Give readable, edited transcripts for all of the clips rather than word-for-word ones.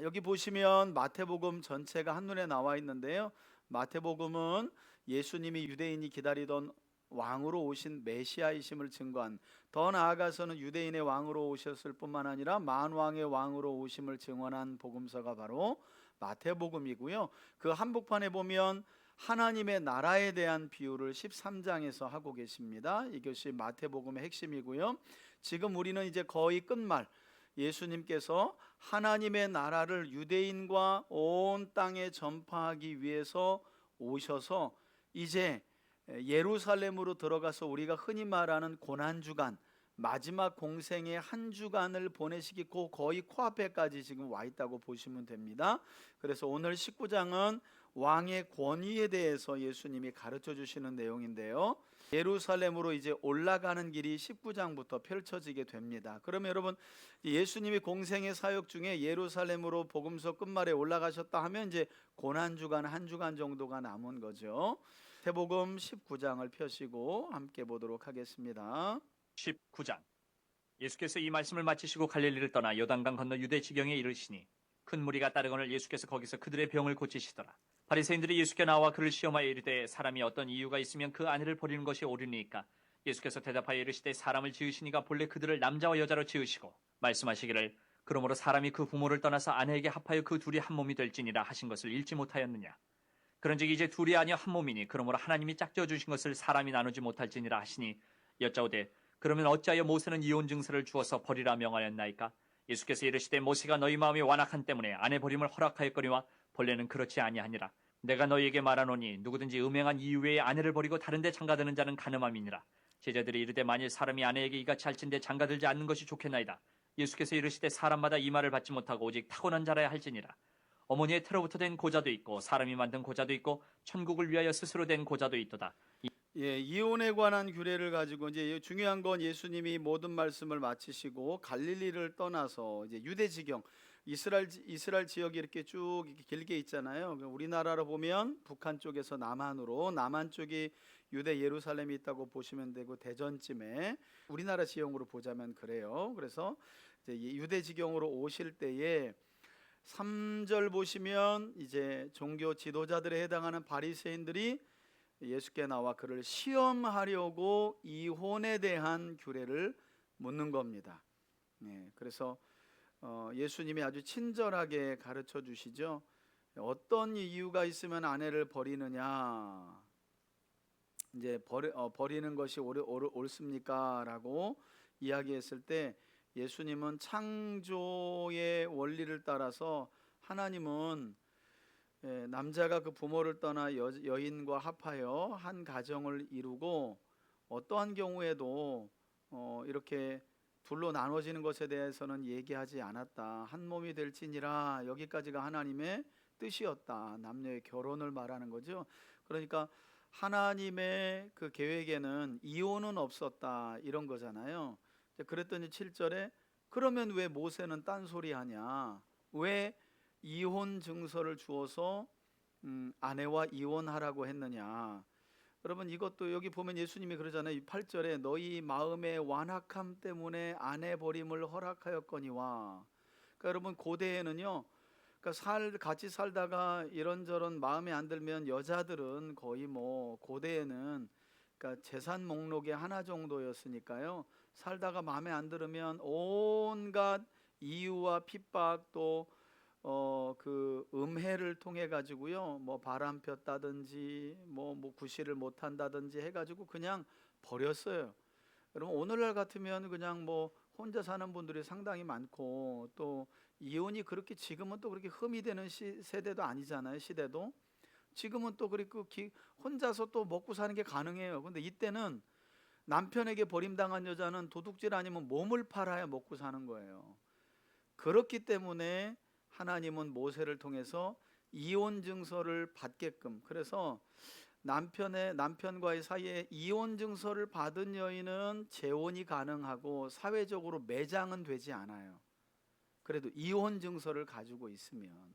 여기 보시면 마태복음 전체가 한눈에 나와 있는데요. 마태복음은 예수님이 유대인이 기다리던 왕으로 오신 메시아이심을 증거한, 더 나아가서는 유대인의 왕으로 오셨을 뿐만 아니라 만왕의 왕으로 오심을 증언한 복음서가 바로 마태복음이고요. 그 한복판에 보면 하나님의 나라에 대한 비유를 13장에서 하고 계십니다. 이것이 마태복음의 핵심이고요. 지금 우리는 이제 거의 끝말, 예수님께서 하나님의 나라를 유대인과 온 땅에 전파하기 위해서 오셔서 이제 예루살렘으로 들어가서 우리가 흔히 말하는 고난주간, 마지막 공생의 한 주간을 보내시기 거의 코앞에까지 지금 와 있다고 보시면 됩니다. 그래서 오늘 19장은 왕의 권위에 대해서 예수님이 가르쳐 주시는 내용인데요. 예루살렘으로 이제 올라가는 길이 19장부터 펼쳐지게 됩니다. 그러면 여러분, 예수님이 공생의 사역 중에 예루살렘으로 복음서 끝말에 올라가셨다 하면 이제 고난주간 한 주간 정도가 남은 거죠. 태복음 19장을 펴시고 함께 보도록 하겠습니다. 19장. 예수께서 이 말씀을 마치시고 갈릴리를 떠나 요단강 건너 유대 지경에 이르시니 큰 무리가 따르거늘 예수께서 거기서 그들의 병을 고치시더라. 바리새인들이 예수께 나와 그를 시험하여 이르되 사람이 어떤 이유가 있으면 그 아내를 버리는 것이 옳으니까. 예수께서 대답하여 이르시되 사람을 지으시니가 본래 그들을 남자와 여자로 지으시고 말씀하시기를 그러므로 사람이 그 부모를 떠나서 아내에게 합하여 그 둘이 한 몸이 될지니라 하신 것을 읽지 못하였느냐. 그런즉 이제 둘이 아니여 한 몸이니 그러므로 하나님이 짝지어 주신 것을 사람이 나누지 못할지니라 하시니 여짜오되 그러면 어찌하여 모세는 이혼 증서를 주어서 버리라 명하였나이까? 예수께서 이르시되 모세가 너희 마음이 완악한 때문에 아내 버림을 허락하였거니와 본래는 그렇지 아니하니라. 내가 너희에게 말하노니 누구든지 음행한 이유 외에 아내를 버리고 다른 데 장가드는 자는 간음함이니라. 제자들이 이르되 만일 사람이 아내에게 이같이 할진대 장가들지 않는 것이 좋겠나이다. 예수께서 이르시되 사람마다 이 말을 받지 못하고 오직 타고난 자라야 할지니라. 어머니의 태로부터 된 고자도 있고 사람이 만든 고자도 있고 천국을 위하여 스스로 된 고자도 있도다. 이혼에 관한 규례를 가지고 이제 중요한 건 예수님이 모든 말씀을 마치시고 갈릴리를 떠나서 이제 유대 지경, 이스라엘 지역이 이렇게 쭉 이렇게 길게 있잖아요. 우리나라로 보면 북한 쪽에서 남한으로, 남한 쪽이 유대 예루살렘이 있다고 보시면 되고, 대전쯤에 우리나라 지형으로 보자면 그래요. 그래서 이제 유대 지경으로 오실 때에 3절 보시면 이제 종교 지도자들에 해당하는 바리새인들이 예수께 나와 그를 시험하려고 이혼에 대한 규례를 묻는 겁니다. 그래서 예수님이 아주 친절하게 가르쳐 주시죠. 어떤 이유가 있으면 아내를 버리느냐, 이제 버리는 것이 옳습니까? 라고 이야기했을 때 예수님은 창조의 원리를 따라서 하나님은 남자가 그 부모를 떠나 여인과 합하여 한 가정을 이루고 어떠한 경우에도 이렇게 둘로 나눠지는 것에 대해서는 얘기하지 않았다. 한 몸이 될지니라, 여기까지가 하나님의 뜻이었다. 남녀의 결혼을 말하는 거죠. 그러니까 하나님의 그 계획에는 이혼은 없었다, 이런 거잖아요. 그랬더니 7절에 그러면 왜 모세는 딴소리 하냐, 왜 이혼 증서를 주어서 아내와 이혼하라고 했느냐. 여러분, 이것도 여기 보면 예수님이 그러잖아요. 8절에 너희 마음의 완악함 때문에 아내 버림을 허락하였거니와. 그러니까 여러분, 고대에는요, 그러니까 같이 살다가 이런저런 마음에 안 들면 여자들은 거의 뭐 고대에는 그러니까 재산 목록의 하나 정도였으니까요. 살다가 마음에 안 들으면 온갖 이유와 핍박, 또 그 음해를 통해 가지고요, 뭐 바람 폈다든지 뭐 구실을 못 한다든지 해 가지고 그냥 버렸어요. 여러분, 오늘날 같으면 그냥 뭐 혼자 사는 분들이 상당히 많고, 또 이혼이 그렇게 지금은 또 그렇게 흠이 되는 세대도 아니잖아요. 시대도 지금은 또 그렇고 혼자서 또 먹고 사는 게 가능해요. 근데 이때는 남편에게 버림당한 여자는 도둑질 아니면 몸을 팔아야 먹고 사는 거예요. 그렇기 때문에 하나님은 모세를 통해서 이혼 증서를 받게끔, 그래서 남편과의 사이에 이혼 증서를 받은 여인은 재혼이 가능하고 사회적으로 매장은 되지 않아요. 그래도 이혼 증서를 가지고 있으면,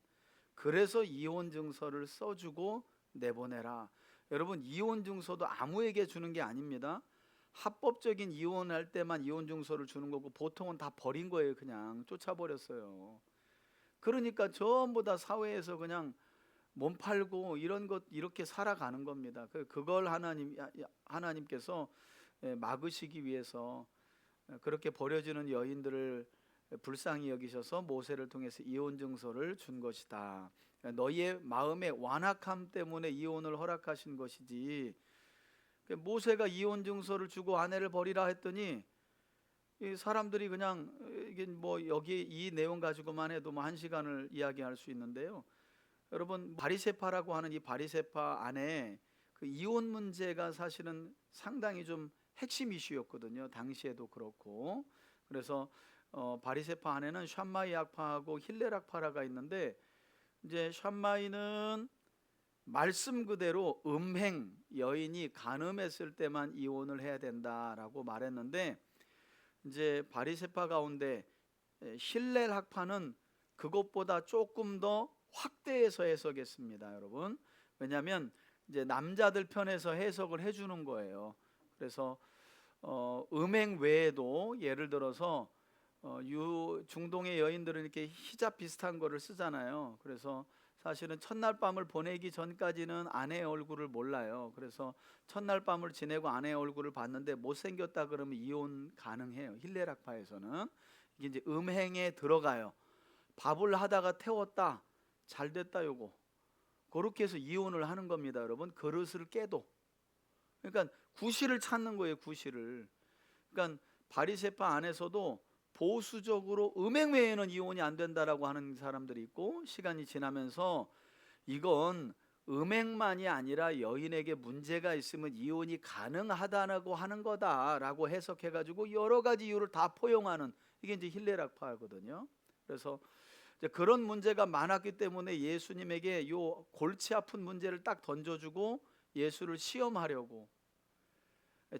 그래서 이혼 증서를 써주고 내보내라. 여러분, 이혼 증서도 아무에게 주는 게 아닙니다. 합법적인 이혼할 때만 이혼 증서를 주는 거고, 보통은 다 버린 거예요. 그냥 쫓아버렸어요. 그러니까 전부 다 사회에서 그냥 몸 팔고 이런 것 이렇게 살아가는 겁니다. 그걸 하나님께서 막으시기 위해서 그렇게 버려지는 여인들을 불쌍히 여기셔서 모세를 통해서 이혼 증서를 준 것이다. 너희의 마음의 완악함 때문에 이혼을 허락하신 것이지. 모세가 이혼 증서를 주고 아내를 버리라 했더니 이 사람들이 그냥 이게 뭐 여기 이 내용 가지고만 해도 뭐 1시간을 이야기할 수 있는데요. 여러분, 바리새파라고 하는 이 바리새파 안에 그 이혼 문제가 사실은 상당히 좀 핵심 이슈였거든요. 당시에도 그렇고. 그래서 바리새파 안에는 샴마이 학파하고 힐렐 학파라가 있는데, 이제 샴마이는 말씀 그대로 음행, 여인이 간음했을 때만 이혼을 해야 된다라고 말했는데, 이제 바리새파 가운데 힐렐 학파는 그것보다 조금 더 확대해서 해석했습니다, 여러분. 왜냐하면 이제 남자들 편에서 해석을 해주는 거예요. 그래서 음행 외에도 예를 들어서 중동의 여인들은 이렇게 히잡 비슷한 거를 쓰잖아요. 그래서 사실은 첫날 밤을 보내기 전까지는 아내의 얼굴을 몰라요. 그래서 첫날 밤을 지내고 아내의 얼굴을 봤는데 못생겼다 그러면 이혼 가능해요. 힐레락파에서는 이게 이제 음행에 들어가요. 밥을 하다가 태웠다, 잘 됐다, 요거 그렇게 해서 이혼을 하는 겁니다, 여러분. 그릇을 깨도. 그러니까 구실을 찾는 거예요, 구실을. 그러니까 바리새파 안에서도 보수적으로 음행 외에는 이혼이 안 된다라고 하는 사람들이 있고, 시간이 지나면서 이건 음행만이 아니라 여인에게 문제가 있으면 이혼이 가능하다고 하는 거다라고 해석해가지고 여러 가지 이유를 다 포용하는, 이게 이제 힐레락파거든요. 그래서 이제 그런 문제가 많았기 때문에 예수님에게 요 골치 아픈 문제를 딱 던져주고 예수를 시험하려고.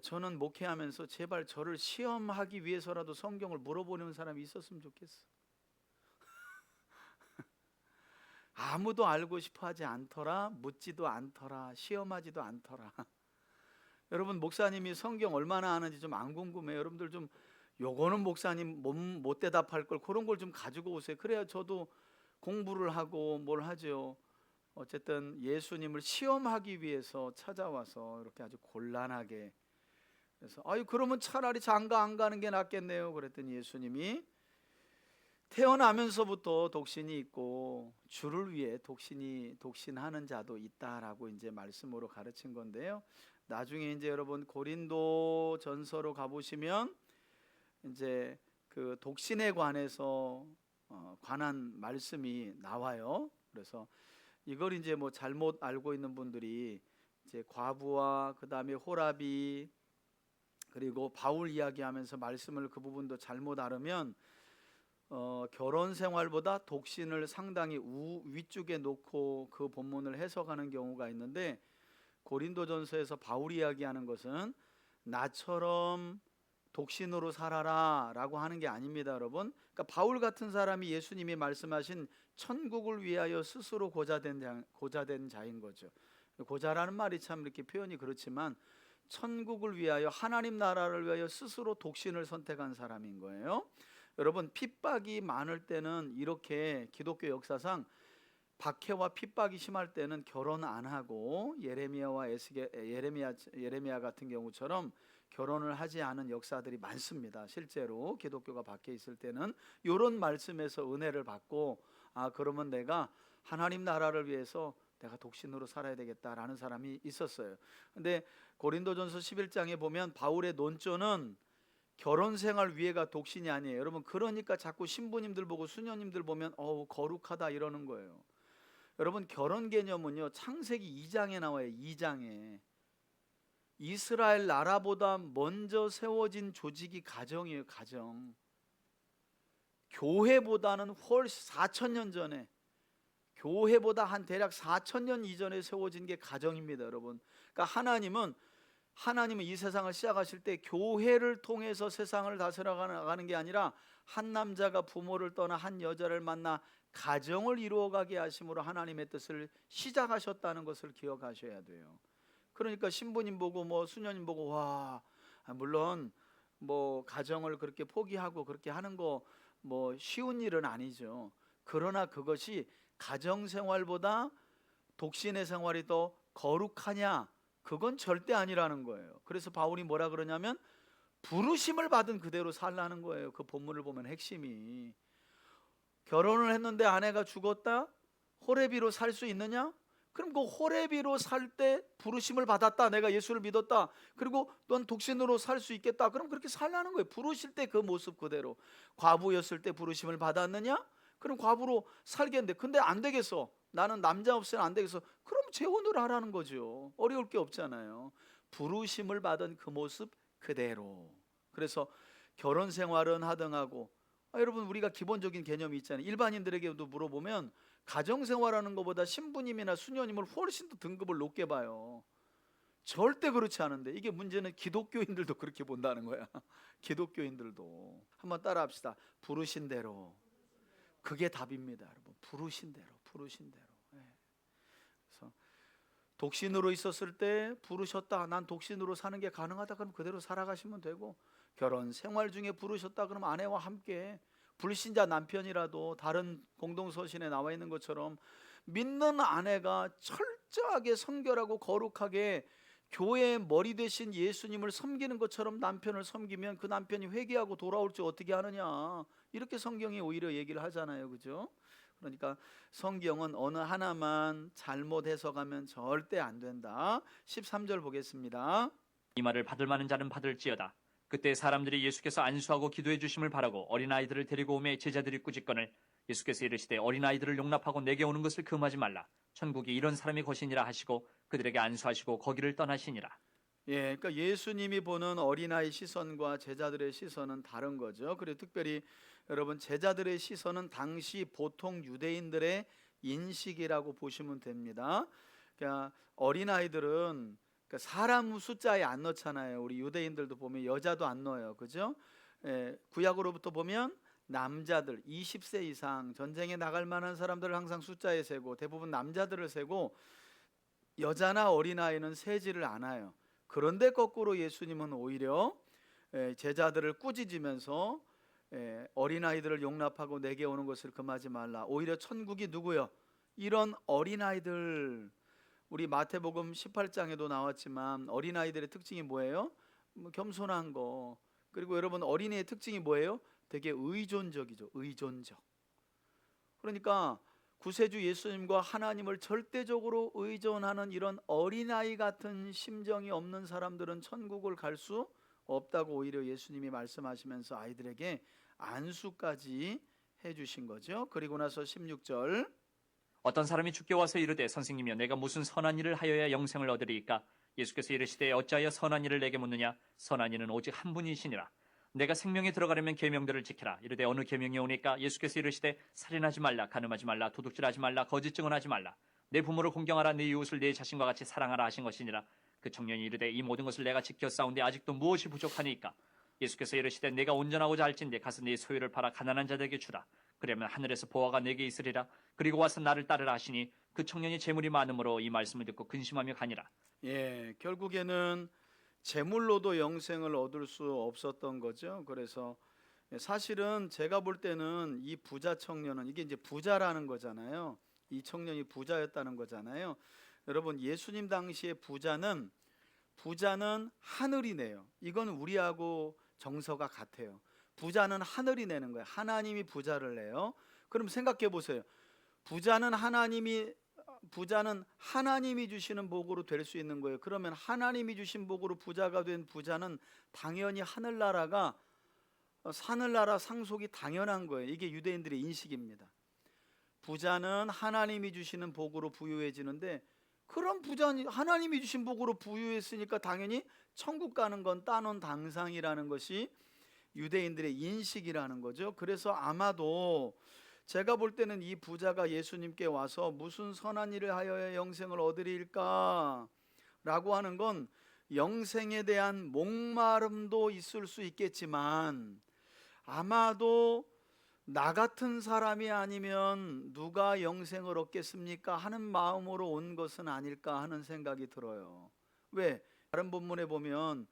저는 목회하면서 제발 저를 시험하기 위해서라도 성경을 물어보는 사람이 있었으면 좋겠어. 아무도 알고 싶어 하지 않더라, 묻지도 않더라, 시험하지도 않더라. 여러분, 목사님이 성경 얼마나 아는지 좀 안 궁금해요? 여러분들 좀 요거는 목사님 못 대답할 걸 그런 걸 좀 가지고 오세요. 그래야 저도 공부를 하고 뭘 하죠. 어쨌든 예수님을 시험하기 위해서 찾아와서 이렇게 아주 곤란하게. 그래서 아유, 그러면 차라리 장가 안 가는 게 낫겠네요. 그랬더니 예수님이 태어나면서부터 독신이 있고 주를 위해 독신하는 자도 있다라고 이제 말씀으로 가르친 건데요. 나중에 이제 여러분 고린도 전서로 가보시면 이제 그 독신에 관해서 관한 말씀이 나와요. 그래서 이걸 이제 뭐 잘못 알고 있는 분들이 이제 과부와 그 다음에 호라비 그리고 바울 이야기하면서 말씀을 그 부분도 잘못 알으면 결혼 생활보다 독신을 상당히 위쪽에 놓고 그 본문을 해석하는 경우가 있는데, 고린도전서에서 바울 이야기하는 것은 나처럼 독신으로 살아라 라고 하는 게 아닙니다, 여러분. 그러니까 바울 같은 사람이 예수님이 말씀하신 천국을 위하여 스스로 고자된 자인 거죠. 고자라는 말이 참 이렇게 표현이 그렇지만 천국을 위하여, 하나님 나라를 위하여 스스로 독신을 선택한 사람인 거예요. 여러분, 핍박이 많을 때는 이렇게 기독교 역사상 박해와 핍박이 심할 때는 결혼 안 하고 예레미야 같은 경우처럼 결혼을 하지 않은 역사들이 많습니다. 실제로 기독교가 박해 있을 때는 이런 말씀에서 은혜를 받고, 아, 그러면 내가 하나님 나라를 위해서 내가 독신으로 살아야 되겠다라는 사람이 있었어요. 근데 고린도전서 11장에 보면 바울의 논조는 결혼 생활 위에가 독신이 아니에요. 여러분, 그러니까 자꾸 신부님들 보고 수녀님들 보면 거룩하다 이러는 거예요. 여러분, 결혼 개념은요, 창세기 2장에 나와요. 2장에 이스라엘 나라보다 먼저 세워진 조직이 가정이에요. 가정. 교회보다는 훨씬 4,000년 전에, 교회보다 한 대략 4,000년 이전에 세워진 게 가정입니다, 여러분. 그러니까 하나님은 이 세상을 시작하실 때 교회를 통해서 세상을 다스려 나가는 게 아니라 한 남자가 부모를 떠나 한 여자를 만나 가정을 이루어가게 하심으로 하나님의 뜻을 시작하셨다는 것을 기억하셔야 돼요. 그러니까 신부님 보고 뭐 수녀님 보고 물론 뭐 가정을 그렇게 포기하고 그렇게 하는 거 뭐 쉬운 일은 아니죠. 그러나 그것이 가정생활보다 독신의 생활이 더 거룩하냐? 그건 절대 아니라는 거예요. 그래서 바울이 뭐라 그러냐면 부르심을 받은 그대로 살라는 거예요. 그 본문을 보면 핵심이, 결혼을 했는데 아내가 죽었다? 호레비로 살 수 있느냐? 그럼 그 호레비로 살 때 부르심을 받았다, 내가 예수를 믿었다, 그리고 넌 독신으로 살 수 있겠다, 그럼 그렇게 살라는 거예요. 부르실 때 그 모습 그대로. 과부였을 때 부르심을 받았느냐? 그럼 과부로 살겠는데, 근데 안 되겠어, 나는 남자 없으면 안 되겠어, 그럼 재혼을 하라는 거죠. 어려울 게 없잖아요. 부르심을 받은 그 모습 그대로. 그래서 결혼 생활은 하등하고, 여러분 우리가 기본적인 개념이 있잖아요. 일반인들에게도 물어보면 가정생활하는 것보다 신부님이나 수녀님을 훨씬 더 등급을 높게 봐요. 절대 그렇지 않은데, 이게 문제는 기독교인들도 그렇게 본다는 거야. 기독교인들도. 한번 따라합시다. 부르신 대로. 그게 답입니다, 여러분. 부르신 대로, 부르신 대로. 그래서 독신으로 있었을 때 부르셨다, 난 독신으로 사는 게 가능하다, 그럼 그대로 살아가시면 되고, 결혼 생활 중에 부르셨다 그럼 아내와 함께, 불신자 남편이라도 다른 공동서신에 나와 있는 것처럼 믿는 아내가 철저하게 성결하고 거룩하게 교회의 머리 되신 예수님을 섬기는 것처럼 남편을 섬기면 그 남편이 회개하고 돌아올 줄 어떻게 하느냐, 이렇게 성경이 오히려 얘기를 하잖아요. 그죠? 그러니까 성경은 어느 하나만 잘못 해석하면 절대 안 된다. 13절 보겠습니다. 이 말을 받을 만한 자는 받을지어다. 그때 사람들이 예수께서 안수하고 기도해 주심을 바라고 어린아이들을 데리고 오매 제자들이 꾸짖거늘 예수께서 이르시되 어린아이들을 용납하고 내게 오는 것을 금하지 말라. 천국이 이런 사람의 것이니라 하시고 그들에게 안수하시고 거기를 떠나시니라. 예, 그러니까 예수님이 보는 어린아이 시선과 제자들의 시선은 다른 거죠. 그리고 특별히 여러분, 제자들의 시선은 당시 보통 유대인들의 인식이라고 보시면 됩니다. 그러니까 어린아이들은 사람 숫자에 안 넣잖아요. 우리 유대인들도 보면 여자도 안 넣어요. 그죠? 예, 구약으로부터 보면 남자들 20세 이상 전쟁에 나갈 만한 사람들을 항상 숫자에 세고, 대부분 남자들을 세고 여자나 어린아이는 세지를 않아요. 그런데 거꾸로 예수님은 오히려 제자들을 꾸짖으면서 어린아이들을 용납하고 내게 오는 것을 금하지 말라. 오히려 천국이 누구요? 이런 어린아이들. 우리 마태복음 18장에도 나왔지만 어린아이들의 특징이 뭐예요? 겸손한 거. 그리고 여러분, 어린이의 특징이 뭐예요? 되게 의존적이죠. 의존적. 그러니까 구세주 예수님과 하나님을 절대적으로 의존하는 이런 어린아이 같은 심정이 없는 사람들은 천국을 갈 수 없다고 오히려 예수님이 말씀하시면서 아이들에게 안수까지 해주신 거죠. 그리고 나서 16절, 어떤 사람이 주께 와서 이르되 선생님이여 내가 무슨 선한 일을 하여야 영생을 얻으리이까? 예수께서 이르시되 어찌하여 선한 일을 내게 묻느냐? 선한 이는 오직 한 분이시니라. 내가 생명에 들어가려면 계명들을 지키라. 이르되 어느 계명이 오니까? 예수께서 이르시되 살인하지 말라, 간음하지 말라, 도둑질하지 말라, 거짓 증언하지 말라, 내 부모를 공경하라, 내 이웃을 내 자신과 같이 사랑하라 하신 것이니라. 그 청년이 이르되 이 모든 것을 내가 지켜 싸운데 아직도 무엇이 부족하니까? 예수께서 이르시되 내가 온전하고자 할진대 가서 네 소유를 팔아 가난한 자들에게 주라. 그러면 하늘에서 보화가 내게 있으리라. 그리고 와서 나를 따르라 하시니 그 청년이 재물이 많으므로 이 말씀을 듣고 근심하며 가니라. 예, 결국에는 재물로도 영생을 얻을 수 없었던 거죠. 그래서 사실은 제가 볼 때는 이 부자 청년은, 이게 이제 부자라는 거잖아요. 이 청년이 부자였다는 거잖아요. 여러분, 예수님 당시의 부자는 하늘이 내요. 이건 우리하고 정서가 같아요. 부자는 하늘이 내는 거예요. 하나님이 부자를 내요. 그럼 생각해 보세요. 부자는 하나님이 주시는 복으로 될 수 있는 거예요. 그러면 하나님이 주신 복으로 부자가 된 부자는 당연히 하늘나라 상속이 당연한 거예요. 이게 유대인들의 인식입니다. 부자는 하나님이 주시는 복으로 부유해지는데, 그럼 부자는 하나님이 주신 복으로 부유했으니까 당연히 천국 가는 건 따놓은 당상이라는 것이 유대인들의 인식이라는 거죠. 그래서 아마도 제가 볼 때는 이 부자가 예수님께 와서 무슨 선한 일을 하여야 영생을 얻으리일까 라고 하는 건 영생에 대한 목마름도 있을 수 있겠지만, 아마도 나 같은 사람이 아니면 누가 영생을 얻겠습니까 하는 마음으로 온 것은 아닐까 하는 생각이 들어요. 왜? 다른 본문에 보면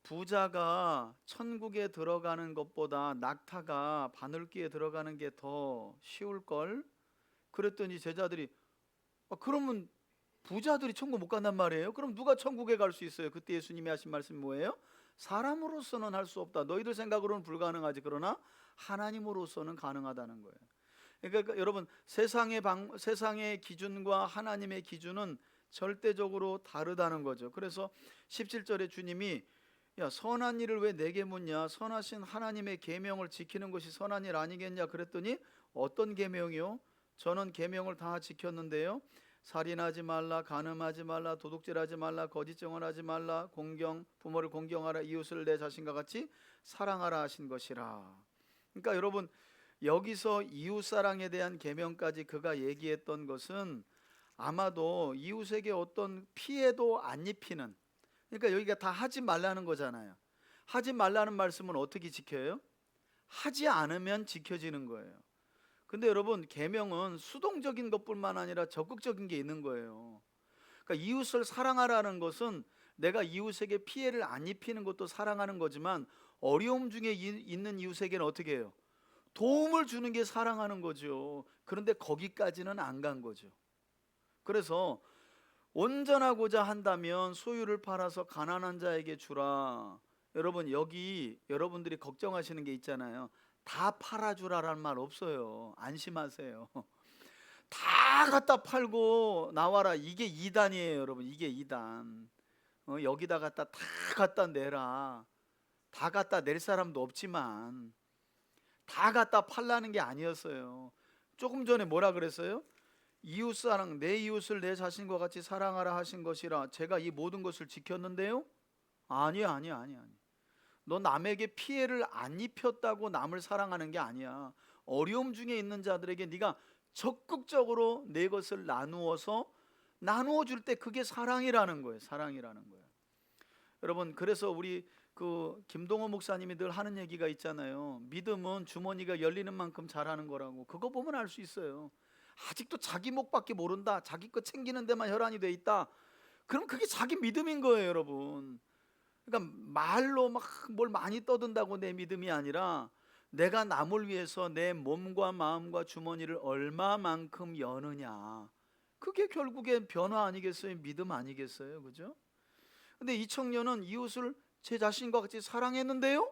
부자가 천국에 들어가는 것보다 낙타가 바늘귀에 들어가는 게 더 쉬울 걸? 그랬더니 제자들이 그러면 부자들이 천국 못 간단 말이에요? 그럼 누가 천국에 갈 수 있어요? 그때 예수님이 하신 말씀이 뭐예요? 사람으로서는 할 수 없다. 너희들 생각으로는 불가능하지. 그러나 하나님으로서는 가능하다는 거예요. 그러니까 여러분, 세상의 기준과 하나님의 기준은 절대적으로 다르다는 거죠. 그래서 17절에 주님이 야, 선한 일을 왜 내게 묻냐? 선하신 하나님의 계명을 지키는 것이 선한 일 아니겠냐? 그랬더니 어떤 계명이요? 저는 계명을 다 지켰는데요. 살인하지 말라, 간음하지 말라, 도둑질하지 말라, 거짓 증언하지 말라, 부모를 공경하라, 이웃을 내 자신과 같이 사랑하라 하신 것이라. 그러니까 여러분, 여기서 이웃 사랑에 대한 계명까지 그가 얘기했던 것은 아마도 이웃에게 어떤 피해도 안 입히는, 그러니까 여기가 다 하지 말라는 거잖아요. 하지 말라는 말씀은 어떻게 지켜요? 하지 않으면 지켜지는 거예요. 근데 여러분, 계명은 수동적인 것뿐만 아니라 적극적인 게 있는 거예요. 그러니까 이웃을 사랑하라는 것은 내가 이웃에게 피해를 안 입히는 것도 사랑하는 거지만, 어려움 중에 있는 이웃에게는 어떻게 해요? 도움을 주는 게 사랑하는 거죠. 그런데 거기까지는 안 간 거죠. 그래서 온전하고자 한다면 소유를 팔아서 가난한 자에게 주라. 여러분, 여기 여러분들이 걱정하시는 게 있잖아요. 다 팔아주라라는 말 없어요. 안심하세요. 다 갖다 팔고 나와라. 이게 이단이에요, 여러분. 이게 이단. 여기다 갖다 다 갖다 내라. 다 갖다 낼 사람도 없지만 다 갖다 팔라는 게 아니었어요. 조금 전에 뭐라 그랬어요? 이웃사랑, 내 이웃을 내 자신과 같이 사랑하라 하신 것이라 제가 이 모든 것을 지켰는데요? 아니야. 너 남에게 피해를 안 입혔다고 남을 사랑하는 게 아니야. 어려움 중에 있는 자들에게 네가 적극적으로 내 것을 나누어 줄 때 그게 사랑이라는 거예요. 사랑이라는 거예요. 여러분, 그래서 우리 김동호 목사님이 늘 하는 얘기가 있잖아요. 믿음은 주머니가 열리는 만큼 잘하는 거라고. 그거 보면 알 수 있어요. 아직도 자기 목밖에 모른다, 자기 거 챙기는 데만 혈안이 돼 있다, 그럼 그게 자기 믿음인 거예요, 여러분. 그러니까 말로 막 뭘 많이 떠든다고 내 믿음이 아니라 내가 남을 위해서 내 몸과 마음과 주머니를 얼마만큼 여느냐, 그게 결국엔 변화 아니겠어요? 믿음 아니겠어요? 그죠? 근데 이 청년은 이웃을 제 자신과 같이 사랑했는데요?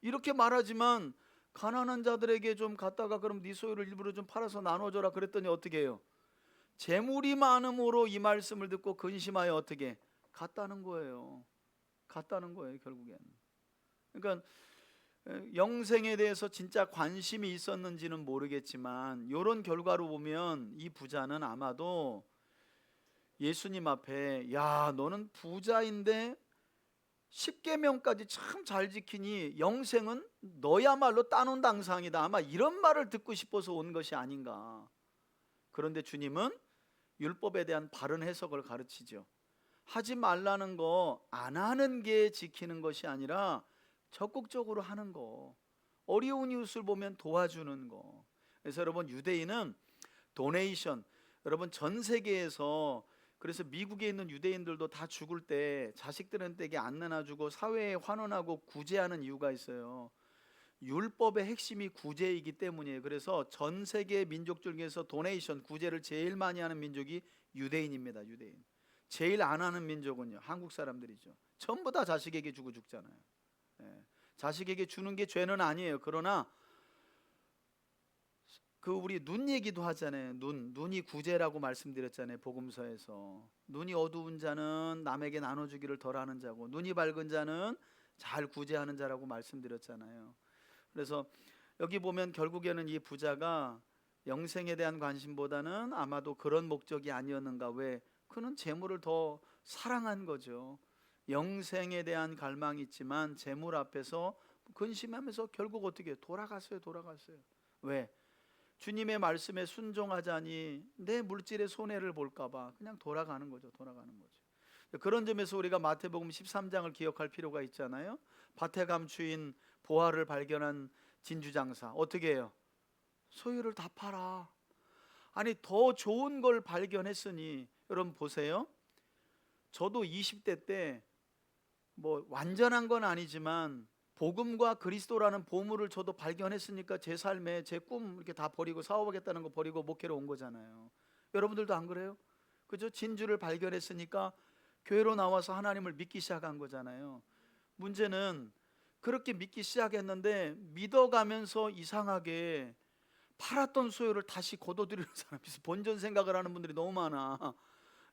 이렇게 말하지만 가난한 자들에게 좀 갖다가 그럼 네 소유를 일부러 좀 팔아서 나눠줘라 그랬더니 어떻게 해요? 재물이 많음으로 이 말씀을 듣고 근심하여 어떻게 갔다는 거예요. 결국엔. 그러니까 영생에 대해서 진짜 관심이 있었는지는 모르겠지만 이런 결과로 보면 이 부자는 아마도 예수님 앞에 야, 너는 부자인데 10계명까지 참 잘 지키니 영생은 너야말로 따놓은 당상이다, 아마 이런 말을 듣고 싶어서 온 것이 아닌가. 그런데 주님은 율법에 대한 바른 해석을 가르치죠. 하지 말라는 거 안 하는 게 지키는 것이 아니라 적극적으로 하는 거, 어려운 이웃을 보면 도와주는 거. 그래서 여러분, 유대인은 도네이션, 여러분 전 세계에서, 그래서 미국에 있는 유대인들도 다 죽을 때 자식들한테 안 나눠주고 사회에 환원하고 구제하는 이유가 있어요. 율법의 핵심이 구제이기 때문이에요. 그래서 전 세계 민족 중에서 도네이션, 구제를 제일 많이 하는 민족이 유대인입니다. 유대인. 제일 안 하는 민족은요, 한국 사람들이죠. 전부 다 자식에게 주고 죽잖아요. 자식에게 주는 게 죄는 아니에요. 그러나 우리 눈 얘기도 하잖아요. 눈이 구제라고 말씀드렸잖아요. 복음서에서 눈이 어두운 자는 남에게 나눠주기를 덜하는 자고, 눈이 밝은 자는 잘 구제하는 자라고 말씀드렸잖아요. 그래서 여기 보면 결국에는 이 부자가 영생에 대한 관심보다는 아마도 그런 목적이 아니었는가. 왜? 그는 재물을 더 사랑한 거죠. 영생에 대한 갈망이 있지만 재물 앞에서 근심하면서 결국 어떻게 돌아갔어요. 왜? 주님의 말씀에 순종하자니 내 물질의 손해를 볼까봐 그냥 돌아가는 거죠. 그런 점에서 우리가 마태복음 13장을 기억할 필요가 있잖아요. 밭에 감추인 보화를 발견한 진주장사 어떻게 해요? 소유를 다 팔아. 아니, 더 좋은 걸 발견했으니, 여러분 보세요. 저도 20대 때 뭐 완전한 건 아니지만 복음과 그리스도라는 보물을 저도 발견했으니까 제 삶에 제 꿈 이렇게 다 버리고 사업하겠다는 거 버리고 목회로 온 거잖아요. 여러분들도 안 그래요? 그죠? 진주를 발견했으니까 교회로 나와서 하나님을 믿기 시작한 거잖아요. 문제는 그렇게 믿기 시작했는데 믿어가면서 이상하게 팔았던 소유를 다시 거둬들이는 사람이 있어. 본전 생각을 하는 분들이 너무 많아.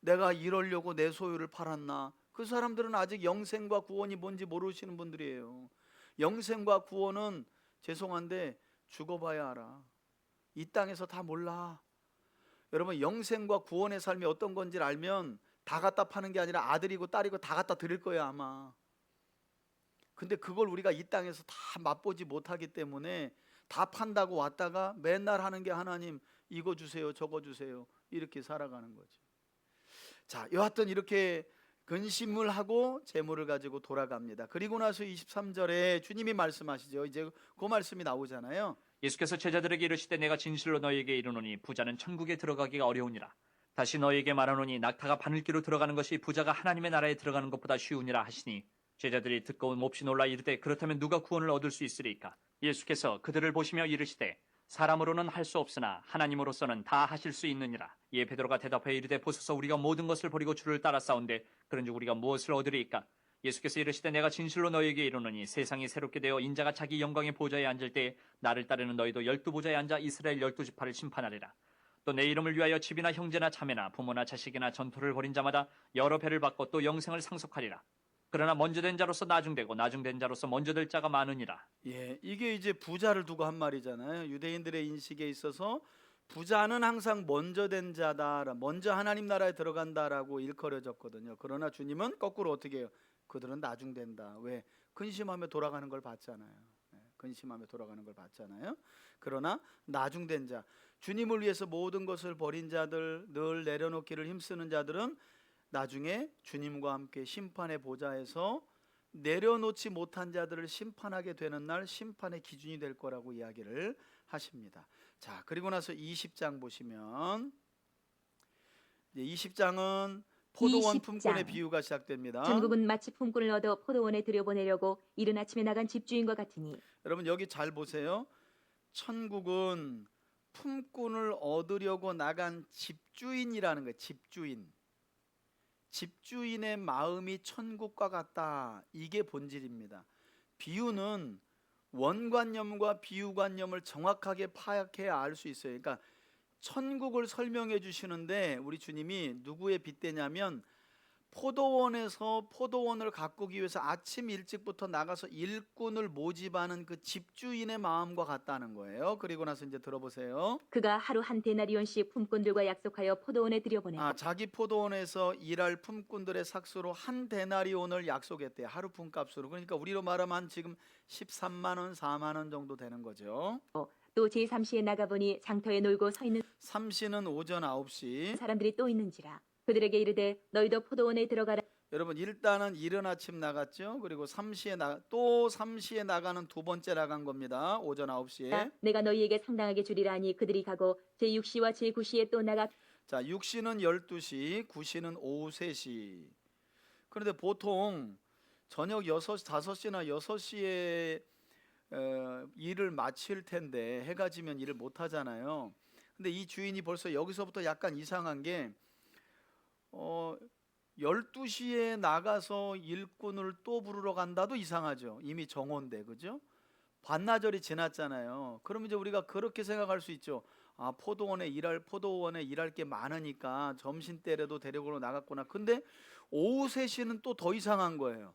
내가 이러려고 내 소유를 팔았나? 그 사람들은 아직 영생과 구원이 뭔지 모르시는 분들이에요. 영생과 구원은 죄송한데 죽어봐야 알아. 이 땅에서 다 몰라. 여러분, 영생과 구원의 삶이 어떤 건지를 알면 다 갖다 파는 게 아니라 아들이고 딸이고 다 갖다 드릴 거예요 아마. 근데 그걸 우리가 이 땅에서 다 맛보지 못하기 때문에 다 판다고 왔다가 맨날 하는 게 하나님 이거 주세요 저거 주세요 이렇게 살아가는 거죠. 자, 여하튼 이렇게 근심을 하고 재물을 가지고 돌아갑니다. 그리고 나서 23절에 주님이 말씀하시죠. 이제 그 말씀이 나오잖아요. 예수께서 제자들에게 이르시되 내가 진실로 너희에게 이르노니 부자는 천국에 들어가기가 어려우니라. 다시 너희에게 말하노니 낙타가 바늘기로 들어가는 것이 부자가 하나님의 나라에 들어가는 것보다 쉬우니라 하시니 제자들이 듣고 몹시 놀라 이르되 그렇다면 누가 구원을 얻을 수 있으리까? 예수께서 그들을 보시며 이르시되 사람으로는 할 수 없으나 하나님으로서는 다 하실 수 있느니라. 이에 베드로가 대답하여 이르되 보소서 우리가 모든 것을 버리고 주를 따라 싸운데 그런즉 우리가 무엇을 얻으리이까? 예수께서 이르시되 내가 진실로 너희에게 이르노니 세상이 새롭게 되어 인자가 자기 영광의 보좌에 앉을 때 나를 따르는 너희도 12보좌에 앉아 이스라엘 12지파를 심판하리라. 또 내 이름을 위하여 집이나 형제나 자매나 부모나 자식이나 전토를 벌인 자마다 여러 배를 받고 또 영생을 상속하리라. 그러나 먼저 된 자로서 나중되고 나중된 자로서 먼저 될 자가 많으니라. 예, 이게 이제 부자를 두고 한 말이잖아요. 유대인들의 인식에 있어서 부자는 항상 먼저 된 자다, 먼저 하나님 나라에 들어간다라고 일컬어졌거든요. 그러나 주님은 거꾸로 어떻게 해요? 그들은 나중된다. 왜? 근심하며 돌아가는 걸 봤잖아요. 근심하며 돌아가는 걸 봤잖아요. 그러나 나중된 자, 주님을 위해서 모든 것을 버린 자들, 늘 내려놓기를 힘쓰는 자들은 나중에 주님과 함께 심판의 보좌에서 내려놓지 못한 자들을 심판하게 되는 날 심판의 기준이 될 거라고 이야기를 하십니다. 자, 그리고 나서 20장 보시면 20장은 포도원 20장. 품꾼의 비유가 시작됩니다. 전국은 마치 품꾼을 얻어 포도원에 들여보내려고 이른 아침에 나간 집주인과 같으니 여러분 여기 잘 보세요. 천국은 품꾼을 얻으려고 나간 집주인이라는 거예요. 집주인. 집주인의 마음이 천국과 같다. 이게 본질입니다. 비유는 원관념과 비유관념을 정확하게 파악해야 알 수 있어요. 그러니까 천국을 설명해 주시는데 우리 주님이 누구에 빗대냐면 포도원에서 포도원을 가꾸기 위해서 아침 일찍부터 나가서 일꾼을 모집하는 그 집주인의 마음과 같다는 거예요. 그리고 나서 이제 들어보세요. 그가 하루 한 데나리온씩 품꾼들과 약속하여 포도원에 들여보내고 자기 포도원에서 일할 품꾼들의 삭수로 한 데나리온을 약속했대요. 하루 품값으로. 그러니까 우리로 말하면 한 지금 13만 원, 4만 원 정도 되는 거죠. 또 제3시에 나가보니 장터에 놀고 서 있는 3시는 오전 9시. 사람들이 또 있는지라 그들에게 이르되 너희도 포도원에 들어가라. 여러분 일단은 이른 아침 나갔죠. 그리고 3시에 또 3시에 나가는 두 번째 나간 겁니다. 오전 9시에. 내가 너희에게 상당하게 주리라 하니 그들이 가고 제6시와 제9시에 또 나가. 자, 6시는 12시, 9시는 오후 3시. 그런데 보통 저녁 6시, 5시나 6시에 일을 마칠 텐데 해가 지면 일을 못 하잖아요. 근데 이 주인이 벌써 여기서부터 약간 이상한 게 12시에 나가서 일꾼을 또 부르러 간다도 이상하죠. 이미 정오인데, 그죠? 반나절이 지났잖아요. 그럼 이제 우리가 그렇게 생각할 수 있죠. 포도원에 일할 게 많으니까 점심 때라도 데리고 나갔구나. 근데 오후 3시는 또 더 이상한 거예요.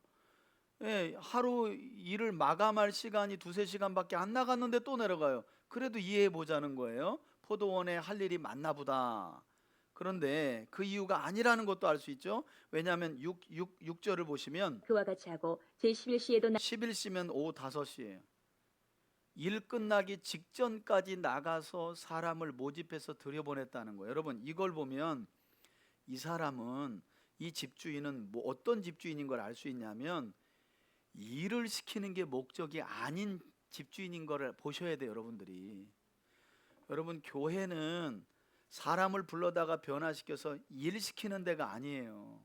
예, 하루 일을 마감할 시간이 2-3시간밖에 안 나갔는데 또 내려가요. 그래도 이해해 보자는 거예요. 포도원에 할 일이 많나 보다. 그런데 그 이유가 아니라는 것도 알 수 있죠. 왜냐하면 6절을 보시면 그와 같이 하고 제11시에도 11시면 오후 5시예요. 일 끝나기 직전까지 나가서 사람을 모집해서 들여보냈다는 거예요. 여러분 이걸 보면 이 사람은, 이 집주인은 뭐 어떤 집주인인 걸 알 수 있냐면 일을 시키는 게 목적이 아닌 집주인인 걸 보셔야 돼요. 여러분들이. 여러분 교회는 사람을 불러다가 변화시켜서 일시키는 데가 아니에요.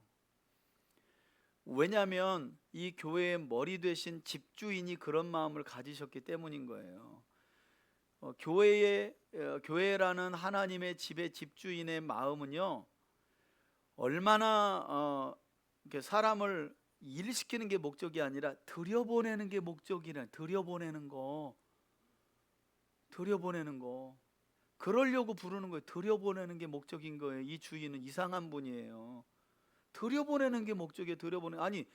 왜냐하면 이 교회의 머리 되신 집주인이 그런 마음을 가지셨기 때문인 거예요. 교회라는 하나님의 집의 집주인의 마음은요, 얼마나 이렇게 사람을 일시키는 게 목적이 아니라 들여보내는 게 목적이래. 들여보내는 거. 그러려고 부르는 거예요. 들여보내는 게 목적인 거예요. 이 주인은 이상한 분이에요. 들여보내는 게 목적이에요. 아니,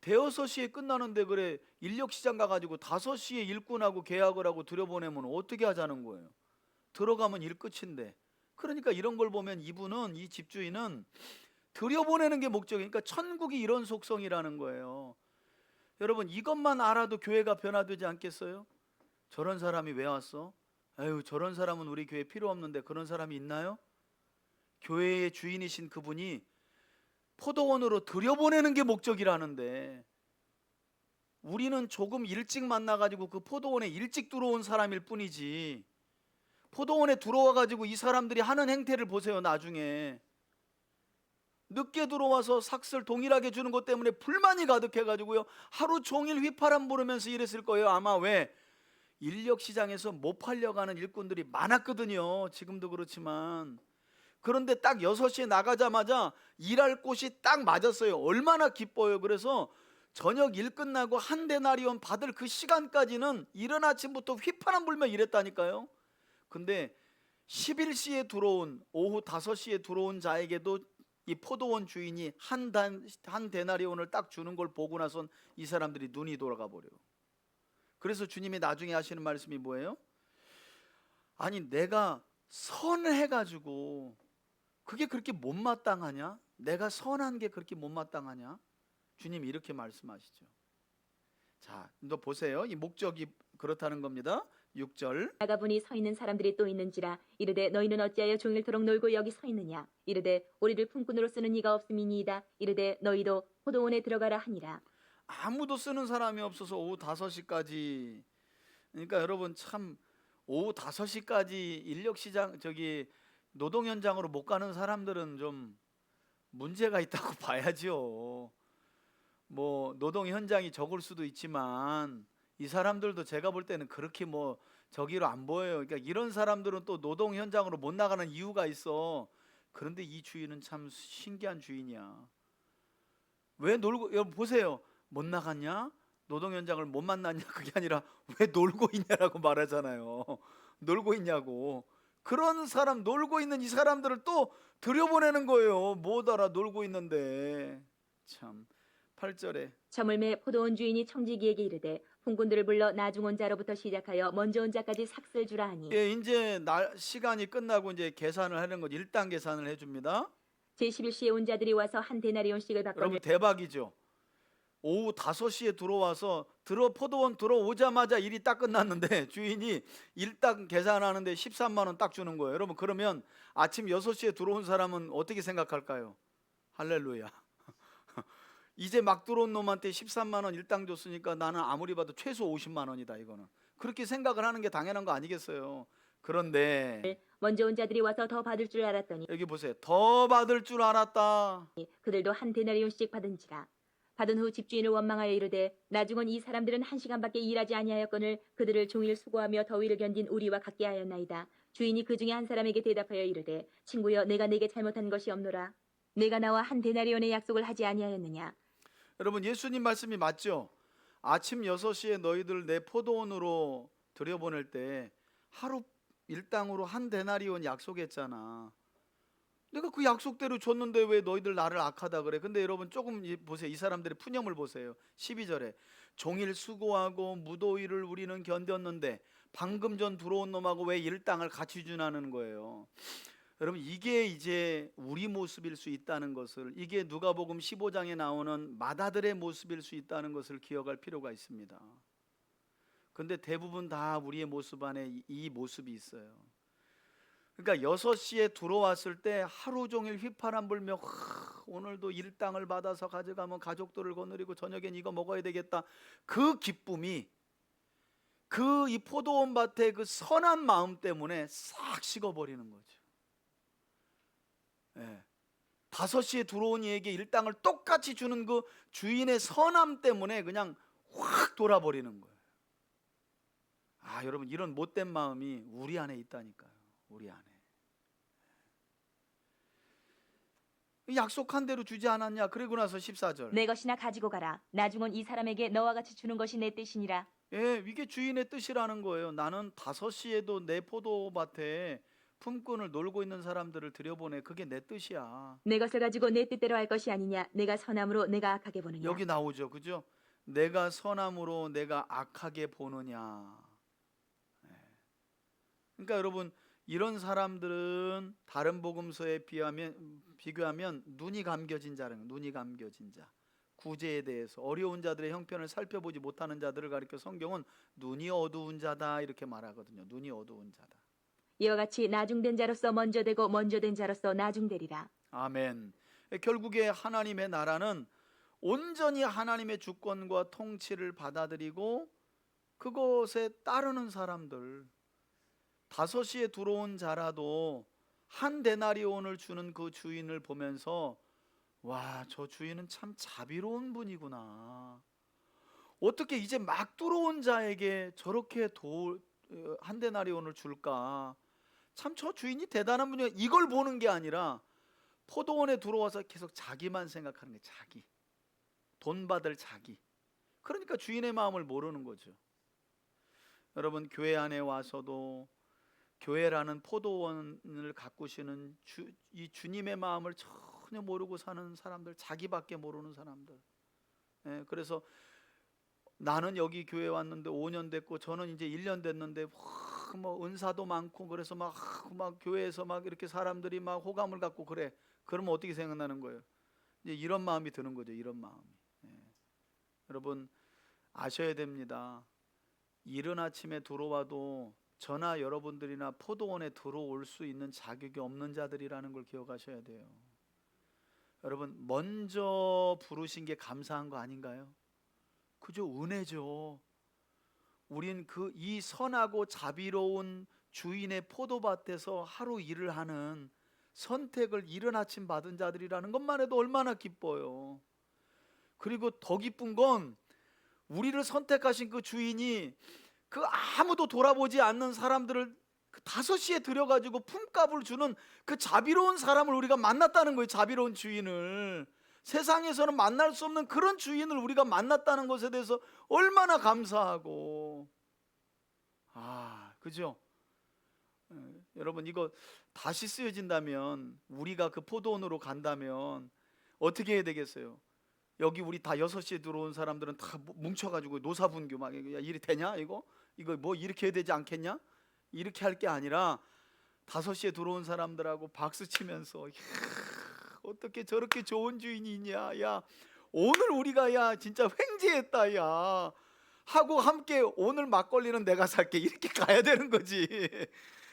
대여섯 시에 끝나는데 그래 인력시장 가가지고 5시에 일꾼하고 계약을 하고 들여보내면 어떻게 하자는 거예요. 들어가면 일 끝인데. 그러니까 이런 걸 보면 이 집주인은 들여보내는 게 목적이니까 천국이 이런 속성이라는 거예요. 여러분, 이것만 알아도 교회가 변화되지 않겠어요? 저런 사람이 왜 왔어? 아유, 저런 사람은 우리 교회 필요 없는데. 그런 사람이 있나요? 교회의 주인이신 그분이 포도원으로 들여보내는 게 목적이라는데, 우리는 조금 일찍 만나가지고 그 포도원에 일찍 들어온 사람일 뿐이지, 포도원에 들어와가지고 이 사람들이 하는 행태를 보세요. 나중에 늦게 들어와서 삭슬 동일하게 주는 것 때문에 불만이 가득해가지고요, 하루 종일 휘파람 부르면서 일했을 거예요. 아마. 왜? 인력시장에서 못 팔려가는 일꾼들이 많았거든요. 지금도 그렇지만. 그런데 딱 6시에 나가자마자 일할 곳이 딱 맞았어요. 얼마나 기뻐요. 그래서 저녁 일 끝나고 한 데나리온 받을 그 시간까지는 이른 아침부터 휘파람 불며 일했다니까요. 근데 11시에 들어온, 오후 5시에 들어온 자에게도 이 포도원 주인이 한 데나리온을 딱 주는 걸 보고 나선 이 사람들이 눈이 돌아가 버려요. 그래서 주님이 나중에 하시는 말씀이 뭐예요? 아니, 내가 선해가지고 그게 그렇게 못마땅하냐? 내가 선한 게 그렇게 못마땅하냐? 주님이 이렇게 말씀하시죠. 자, 너 보세요. 이 목적이 그렇다는 겁니다. 6절. 나가보니 서 있는 사람들이 또 있는지라 이르되 너희는 어찌하여 종일토록 놀고 여기 서 있느냐 이르되 우리를 품꾼으로 쓰는 이가 없음이니이다 이르되 너희도 포도원에 들어가라 하니라. 아무도 쓰는 사람이 없어서 오후 5시까지. 그러니까 여러분, 참 오후 5시까지 인력시장 노동 현장으로 못 가는 사람들은 좀 문제가 있다고 봐야죠. 뭐 노동 현장이 적을 수도 있지만 이 사람들도 제가 볼 때는 그렇게 뭐 저기로 안 보여요. 그러니까 이런 사람들은 또 노동 현장으로 못 나가는 이유가 있어. 그런데 이 주인은 참 신기한 주인이야. 왜 놀고, 여러분 보세요. 못 나갔냐? 노동 현장을 못 만났냐? 그게 아니라 왜 놀고 있냐라고 말하잖아요. 놀고 있냐고. 그런 사람, 놀고 있는 이 사람들을 또 들여보내는 거예요. 못 알아, 놀고 있는데. 참. 8절에 저물매 포도원 주인이 청지기에게 이르되 품꾼들을 불러 나중 온 자로부터 시작하여 먼저 온 자까지 삭슬 주라 하니. 이제 시간이 끝나고 이제 계산을 하는 거죠. 일단 계산을 해줍니다. 제11시에 온 자들이 와서 한 데나리온씩을 여러분, 바꿔 대박이죠. 오후 5시에 들어와서 포도원 들어오자마자 일이 딱 끝났는데 주인이 일당 계산하는데 13만 원 딱 주는 거예요. 여러분, 그러면 아침 6시에 들어온 사람은 어떻게 생각할까요? 할렐루야. 이제 막 들어온 놈한테 13만 원 일당 줬으니까 나는 아무리 봐도 최소 50만 원이다. 이거는 그렇게 생각을 하는 게 당연한 거 아니겠어요? 그런데 먼저 온 자들이 와서 더 받을 줄 알았더니 여기 보세요. 더 받을 줄 알았다. 그들도 한 데나리온씩 받은지라. 받은 후 집주인을 원망하여 이르되 나중 온 이 사람들은 1시간밖에 일하지 아니하였거늘 그들을 종일 수고하며 더위를 견딘 우리와 같게 하였나이다. 주인이 그 중에 한 사람에게 대답하여 이르되 친구여 내가 내게 잘못한 것이 없노라. 내가 나와 한 데나리온의 약속을 하지 아니하였느냐. 여러분, 예수님 말씀이 맞죠? 아침 6시에 너희들 내 포도원으로 들여보낼 때 하루 일당으로 한 데나리온 약속했잖아. 내가 그 약속대로 줬는데 왜 너희들 나를 악하다 그래? 근데 여러분 조금 보세요. 이 사람들의 푸념을 보세요. 12절에 종일 수고하고 무더위를 우리는 견뎠는데 방금 전 들어온 놈하고 왜 일당을 같이 주냐는 거예요. 여러분, 이게 이제 우리 모습일 수 있다는 것을, 이게 누가복음 15장에 나오는 마다들의 모습일 수 있다는 것을 기억할 필요가 있습니다. 근데 대부분 다 우리의 모습 안에 이 모습이 있어요. 그러니까 6시에 들어왔을 때 하루 종일 휘파람 불며 오늘도 일당을 받아서 가져가면 가족들을 거느리고 저녁엔 이거 먹어야 되겠다. 그 기쁨이 이 포도원 밭의 그 선한 마음 때문에 싹 식어버리는 거죠. 예. 5시에 들어온 이에게 일당을 똑같이 주는 그 주인의 선함 때문에 그냥 확 돌아버리는 거예요. 아, 여러분, 이런 못된 마음이 우리 안에 있다니까요. 우리 안에. 약속한 대로 주지 않았냐? 그리고 나서 14절. 내 것이나 가지고 가라. 나중은 이 사람에게 너와 같이 주는 것이 내 뜻이니라. 예, 이게 주인의 뜻이라는 거예요. 나는 5시에도 내 포도밭에 품꾼을 놀고 있는 사람들을 들여보내. 그게 내 뜻이야. 내 것을 가지고 내 뜻대로 할 것이 아니냐. 내가 선함으로 내가 악하게 보느냐. 여기 나오죠, 그죠? 내가 선함으로 내가 악하게 보느냐. 예. 그러니까 여러분, 이런 사람들은 다른 복음서에 비교하면 눈이 감겨진 자라는, 눈이 감겨진 자. 구제에 대해서 어려운 자들의 형편을 살펴보지 못하는 자들을 가리켜 성경은 눈이 어두운 자다 이렇게 말하거든요. 눈이 어두운 자다. 이와 같이 나중된 자로서 먼저 되고 먼저 된 자로서 나중되리라. 아멘. 결국에 하나님의 나라는 온전히 하나님의 주권과 통치를 받아들이고 그것에 따르는 사람들, 5시에 들어온 자라도 한 데나리온을 주는 그 주인을 보면서 와, 저 주인은 참 자비로운 분이구나. 어떻게 이제 막 들어온 자에게 저렇게 한 데나리온을 줄까? 참 저 주인이 대단한 분이야. 이걸 보는 게 아니라 포도원에 들어와서 계속 자기만 생각하는 게, 자기. 돈 받을 자기. 그러니까 주인의 마음을 모르는 거죠. 여러분, 교회 안에 와서도 교회라는 포도원을 가꾸시는 이 주님의 마음을 전혀 모르고 사는 사람들, 자기밖에 모르는 사람들. 예, 그래서 나는 여기 교회 왔는데 5년 됐고 저는 이제 1년 됐는데 뭐 은사도 많고 그래서 막 교회에서 막 이렇게 사람들이 막 호감을 갖고 그래. 그러면 어떻게 생각나는 거예요? 이제 이런 마음이 드는 거죠. 이런 마음이. 예. 여러분, 아셔야 됩니다. 이른 아침에 들어와도 저나 여러분들이나 포도원에 들어올 수 있는 자격이 없는 자들이라는 걸 기억하셔야 돼요. 여러분, 먼저 부르신 게 감사한 거 아닌가요? 그죠? 은혜죠. 우린 이 선하고 자비로운 주인의 포도밭에서 하루 일을 하는 선택을 이른 아침 받은 자들이라는 것만 해도 얼마나 기뻐요. 그리고 더 기쁜 건 우리를 선택하신 그 주인이 그 아무도 돌아보지 않는 사람들을 5시에 들여가지고 품값을 주는 그 자비로운 사람을 우리가 만났다는 거예요. 자비로운 주인을. 세상에서는 만날 수 없는 그런 주인을 우리가 만났다는 것에 대해서 얼마나 감사하고. 그죠? 여러분, 이거 다시 쓰여진다면, 우리가 그 포도원으로 간다면 어떻게 해야 되겠어요? 여기 우리 다 6시에 들어온 사람들은 다 뭉쳐가지고 노사분규 막, 야, 일이 되냐 이거 뭐 이렇게 해야 되지 않겠냐? 이렇게 할 게 아니라 5시에 들어온 사람들하고 박수 치면서, 어떻게 저렇게 좋은 주인이 있냐, 야 오늘 우리가 야 진짜 횡재했다 야 하고 함께 오늘 막걸리는 내가 살게, 이렇게 가야 되는 거지.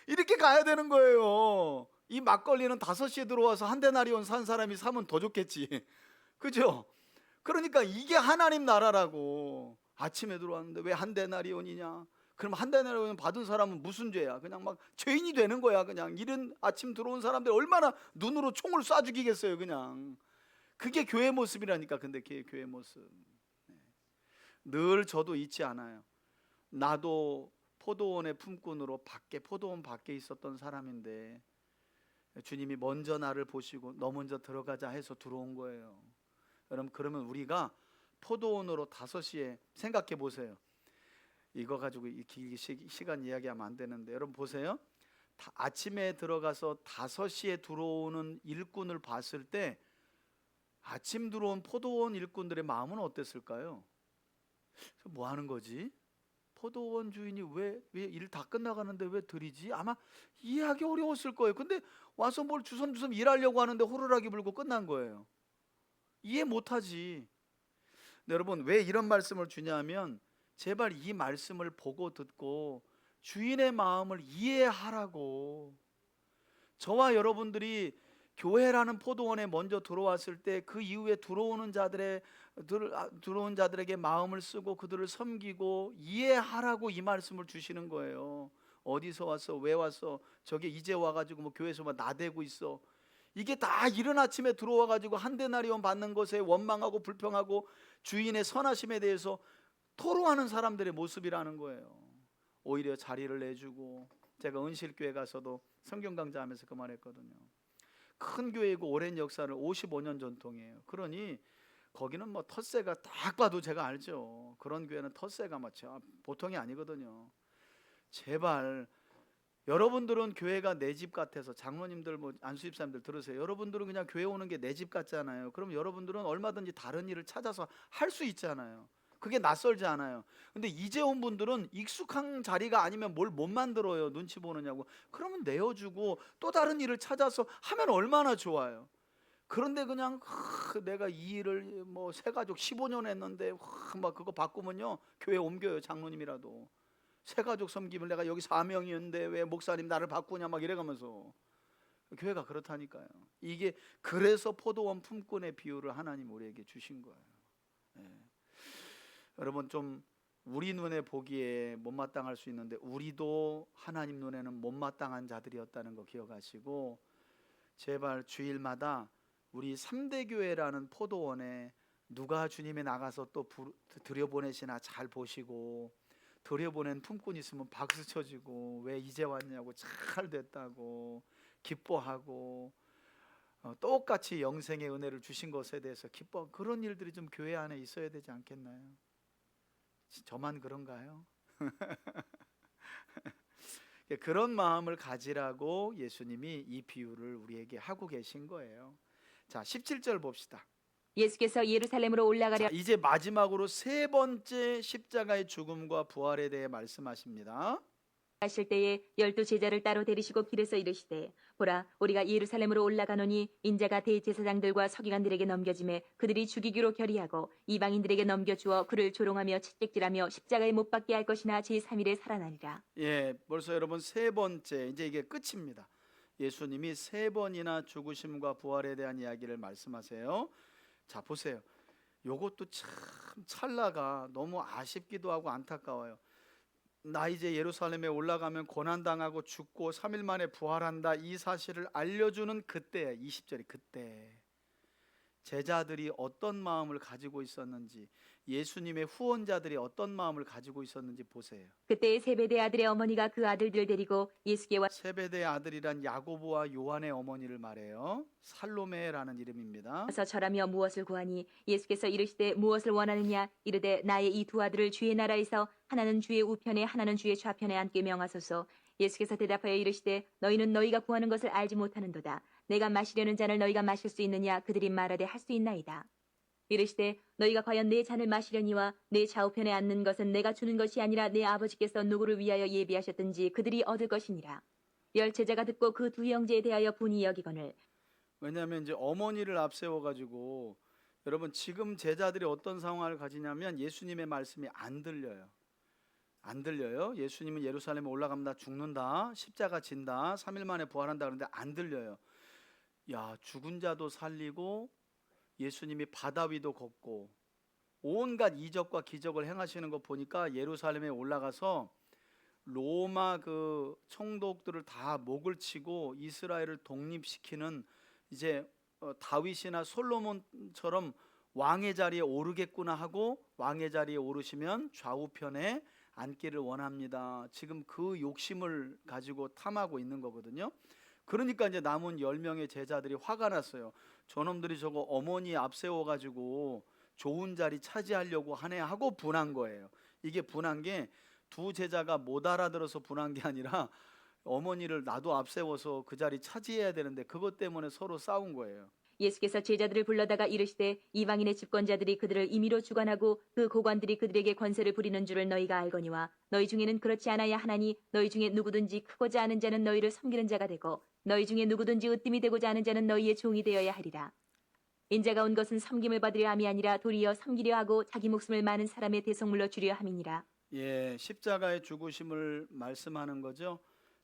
이렇게 가야 되는 거예요. 이 막걸리는 5시에 들어와서 한 데나리온 산 사람이 사면 더 좋겠지. 그죠? 그러니까 이게 하나님 나라라고. 아침에 들어왔는데 왜 한 데나리온이냐? 그럼 한 데나리온 받은 사람은 무슨 죄야? 그냥 막 죄인이 되는 거야. 그냥 이른 아침 들어온 사람들 얼마나 눈으로 총을 쏴 죽이겠어요. 그냥 그게 교회 모습이라니까. 근데 그게 교회 모습. 늘 저도 잊지 않아요. 나도 포도원의 품꾼으로 포도원 밖에 있었던 사람인데 주님이 먼저 나를 보시고 너 먼저 들어가자 해서 들어온 거예요. 여러분, 그러면 우리가 포도원으로 5시에 생각해 보세요. 이거 가지고 길게 시간 이야기하면 안 되는데, 여러분 보세요. 아침에 들어가서 5시에 들어오는 일꾼을 봤을 때 아침 들어온 포도원 일꾼들의 마음은 어땠을까요? 뭐 하는 거지? 포도원 주인이 왜 일 다 끝나가는데 왜 들이지? 아마 이해하기 어려웠을 거예요. 근데 와서 뭘 주섬주섬 일하려고 하는데 호루라기 불고 끝난 거예요. 이해 못하지. 여러분, 왜 이런 말씀을 주냐면 제발 이 말씀을 보고 듣고 주인의 마음을 이해하라고. 저와 여러분들이 교회라는 포도원에 먼저 들어왔을 때 그 이후에 들어오는 자들에게 마음을 쓰고 그들을 섬기고 이해하라고 이 말씀을 주시는 거예요. 어디서 왔어? 왜 왔어? 저게 이제 와가지고 뭐 교회에서 막 나대고 있어. 이게 다 이른 아침에 들어와 가지고 한 데나리온 받는 것에 원망하고 불평하고 주인의 선하심에 대해서 토로하는 사람들의 모습이라는 거예요. 오히려 자리를 내주고, 제가 은실교회 가서도 성경 강좌하면서 그 말했거든요. 큰 교회이고 오랜 역사를 55년 전통이에요. 그러니 거기는 뭐 텃세가 딱 봐도 제가 알죠. 그런 교회는 텃세가 보통이 아니거든요. 제발 여러분들은 교회가 내 집 같아서, 장로님들 뭐 안수집사님들 들으세요. 여러분들은 그냥 교회 오는 게 내 집 같잖아요. 그럼 여러분들은 얼마든지 다른 일을 찾아서 할 수 있잖아요. 그게 낯설지 않아요. 근데 이제 온 분들은 익숙한 자리가 아니면 뭘 못 만들어요. 눈치 보느냐고. 그러면 내어주고 또 다른 일을 찾아서 하면 얼마나 좋아요. 그런데 그냥 내가 이 일을 뭐 새가족 15년 했는데 막 그거 바꾸면요 교회 옮겨요. 장로님이라도. 새가족 섬김을 내가 여기 사명이었는데 왜 목사님 나를 바꾸냐 막 이래가면서. 교회가 그렇다니까요. 이게 그래서 포도원 품꾼의 비유를 하나님 우리에게 주신 거예요. 예. 여러분, 좀 우리 눈에 보기에 못마땅할 수 있는데 우리도 하나님 눈에는 못마땅한 자들이었다는 거 기억하시고, 제발 주일마다 우리 3대 교회라는 포도원에 누가 주님에 나가서 또 들여보내시나 잘 보시고, 들여보낸 품꾼 있으면 박수 쳐주고 왜 이제 왔냐고 잘 됐다고 기뻐하고, 똑같이 영생의 은혜를 주신 것에 대해서 기뻐, 그런 일들이 좀 교회 안에 있어야 되지 않겠나요? 저만 그런가요? 그런 마음을 가지라고 예수님이 이 비유를 우리에게 하고 계신 거예요. 자, 17절 봅시다. 예수께서 예루살렘으로 올라가려 자, 이제 마지막으로 세 번째 십자가의 죽음과 부활에 대해 말씀하십니다. 하실 때에 12 제자를 따로 데리시고 길에서 이르시되, 보라, 우리가 예루살렘으로 올라가노니 인자가 대제사장들과 서기관들에게 넘겨짐에 그들이 죽이기로 결의하고 이방인들에게 넘겨주어 그를 조롱하며 채찍질하며 십자가에 못 박게 할 것이나 제3일에 살아나리라. 예, 벌써 여러분 세 번째, 이제 이게 끝입니다. 예수님이 세 번이나 죽으심과 부활에 대한 이야기를 말씀하세요. 자, 보세요. 요것도 참 찰나가 너무 아쉽기도 하고 안타까워요. 나 이제 예루살렘에 올라가면 고난당하고 죽고 3일 만에 부활한다, 이 사실을 알려주는 그때, 20절이 그때 제자들이 어떤 마음을 가지고 있었는지, 예수님의 후원자들이 어떤 마음을 가지고 있었는지 보세요. 그때 세베대 아들의 어머니가 그 아들들을 데리고 예수께 와 세베대의 아들이란 야고보와 요한의 어머니를 말해요. 살로메라는 이름입니다. 서 절하며 무엇을 구하니 예수께서 이르시되 무엇을 원하느냐 이르되 나의 이 두 아들을 주의 나라에서 하나는 주의 우편에 하나는 주의 좌편에 앉게 명하소서. 예수께서 대답하여 이르시되 너희는 너희가 구하는 것을 알지 못하는도다. 내가 마시려는 잔을 너희가 마실 수 있느냐 그들이 말하되 할 수 있나이다. 이르시되 너희가 과연 내 잔을 마시려니와 내 좌우편에 앉는 것은 내가 주는 것이 아니라 내 아버지께서 누구를 위하여 예비하셨든지 그들이 얻을 것이니라. 10 제자가 듣고 그 두 형제에 대하여 분이 여기거늘. 왜냐하면 이제 어머니를 앞세워 가지고, 여러분 지금 제자들이 어떤 상황을 가지냐면 예수님의 말씀이 안 들려요. 안 들려요. 예수님은 예루살렘에 올라갑니다, 죽는다, 십자가 진다, 3일 만에 부활한다, 그런데 안 들려요. 야, 죽은 자도 살리고 예수님이 바다 위도 걷고 온갖 이적과 기적을 행하시는 거 보니까 예루살렘에 올라가서 로마 그 총독들을 다 목을 치고 이스라엘을 독립시키는, 이제 다윗이나 솔로몬처럼 왕의 자리에 오르겠구나 하고, 왕의 자리에 오르시면 좌우편에 앉기를 원합니다. 지금 그 욕심을 가지고 탐하고 있는 거거든요. 그러니까 이제 남은 10명의 제자들이 화가 났어요. 저놈들이 저거 어머니 앞세워 가지고 좋은 자리 차지하려고 하네 하고 분한 거예요. 이게 분한 게 두 제자가 못 알아들어서 분한 게 아니라 어머니를 나도 앞세워서 그 자리 차지해야 되는데 그것 때문에 서로 싸운 거예요. 예수께서 제자들을 불러다가 이르시되 이방인의 집권자들이 그들을 임의로 주관하고 그 고관들이 그들에게 권세를 부리는 줄을 너희가 알거니와 너희 중에는 그렇지 않아야 하나니 너희 중에 누구든지 크고자 하는 자는 너희를 섬기는 자가 되고 너희 중에 누구든지 으뜸이 되고자 하는 자는 너희의 종이 되어야 하리라. 인자가 온 것은 섬김을 받으려 함이 아니라 도리어 섬기려 하고 자기 목숨을 많은 사람의 대속물로 주려 함이니라. 예, 십자가의 죽으심을 말씀하는 거죠.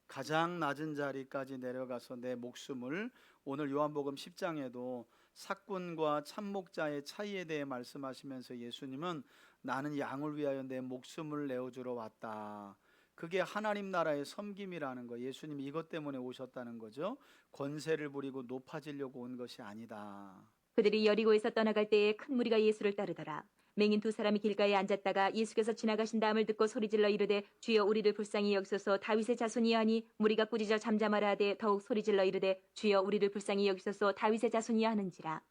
가장 낮은 자리까지 내려가서 내 목숨을, 오늘 요한복음 10장에도 삭군과 참목자의 차이에 대해 말씀하시면서 예수님은 나는 양을 위하여 내 목숨을 내어주러 왔다. 그게 하나님 나라의 섬김이라는 거. 예수님이 이것 때문에 오셨다는 거죠. 권세를 부리고 높아지려고 온 것이 아니다. 그들이 여리고에서 떠나갈 때에 큰 무리가 예수를 따르더라. 맹인 두 사람이 길가에 앉았다가 예수께서 지나가신다함을 듣고 소리질러 이르되 주여 우리를 불쌍히 여기소서 다윗의 자손이 하니 무리가 꾸짖어 잠잠하라 하되 더욱 소리질러 이르되 주여 우리를 불쌍히 여기소서 다윗의 자손이 하는지라.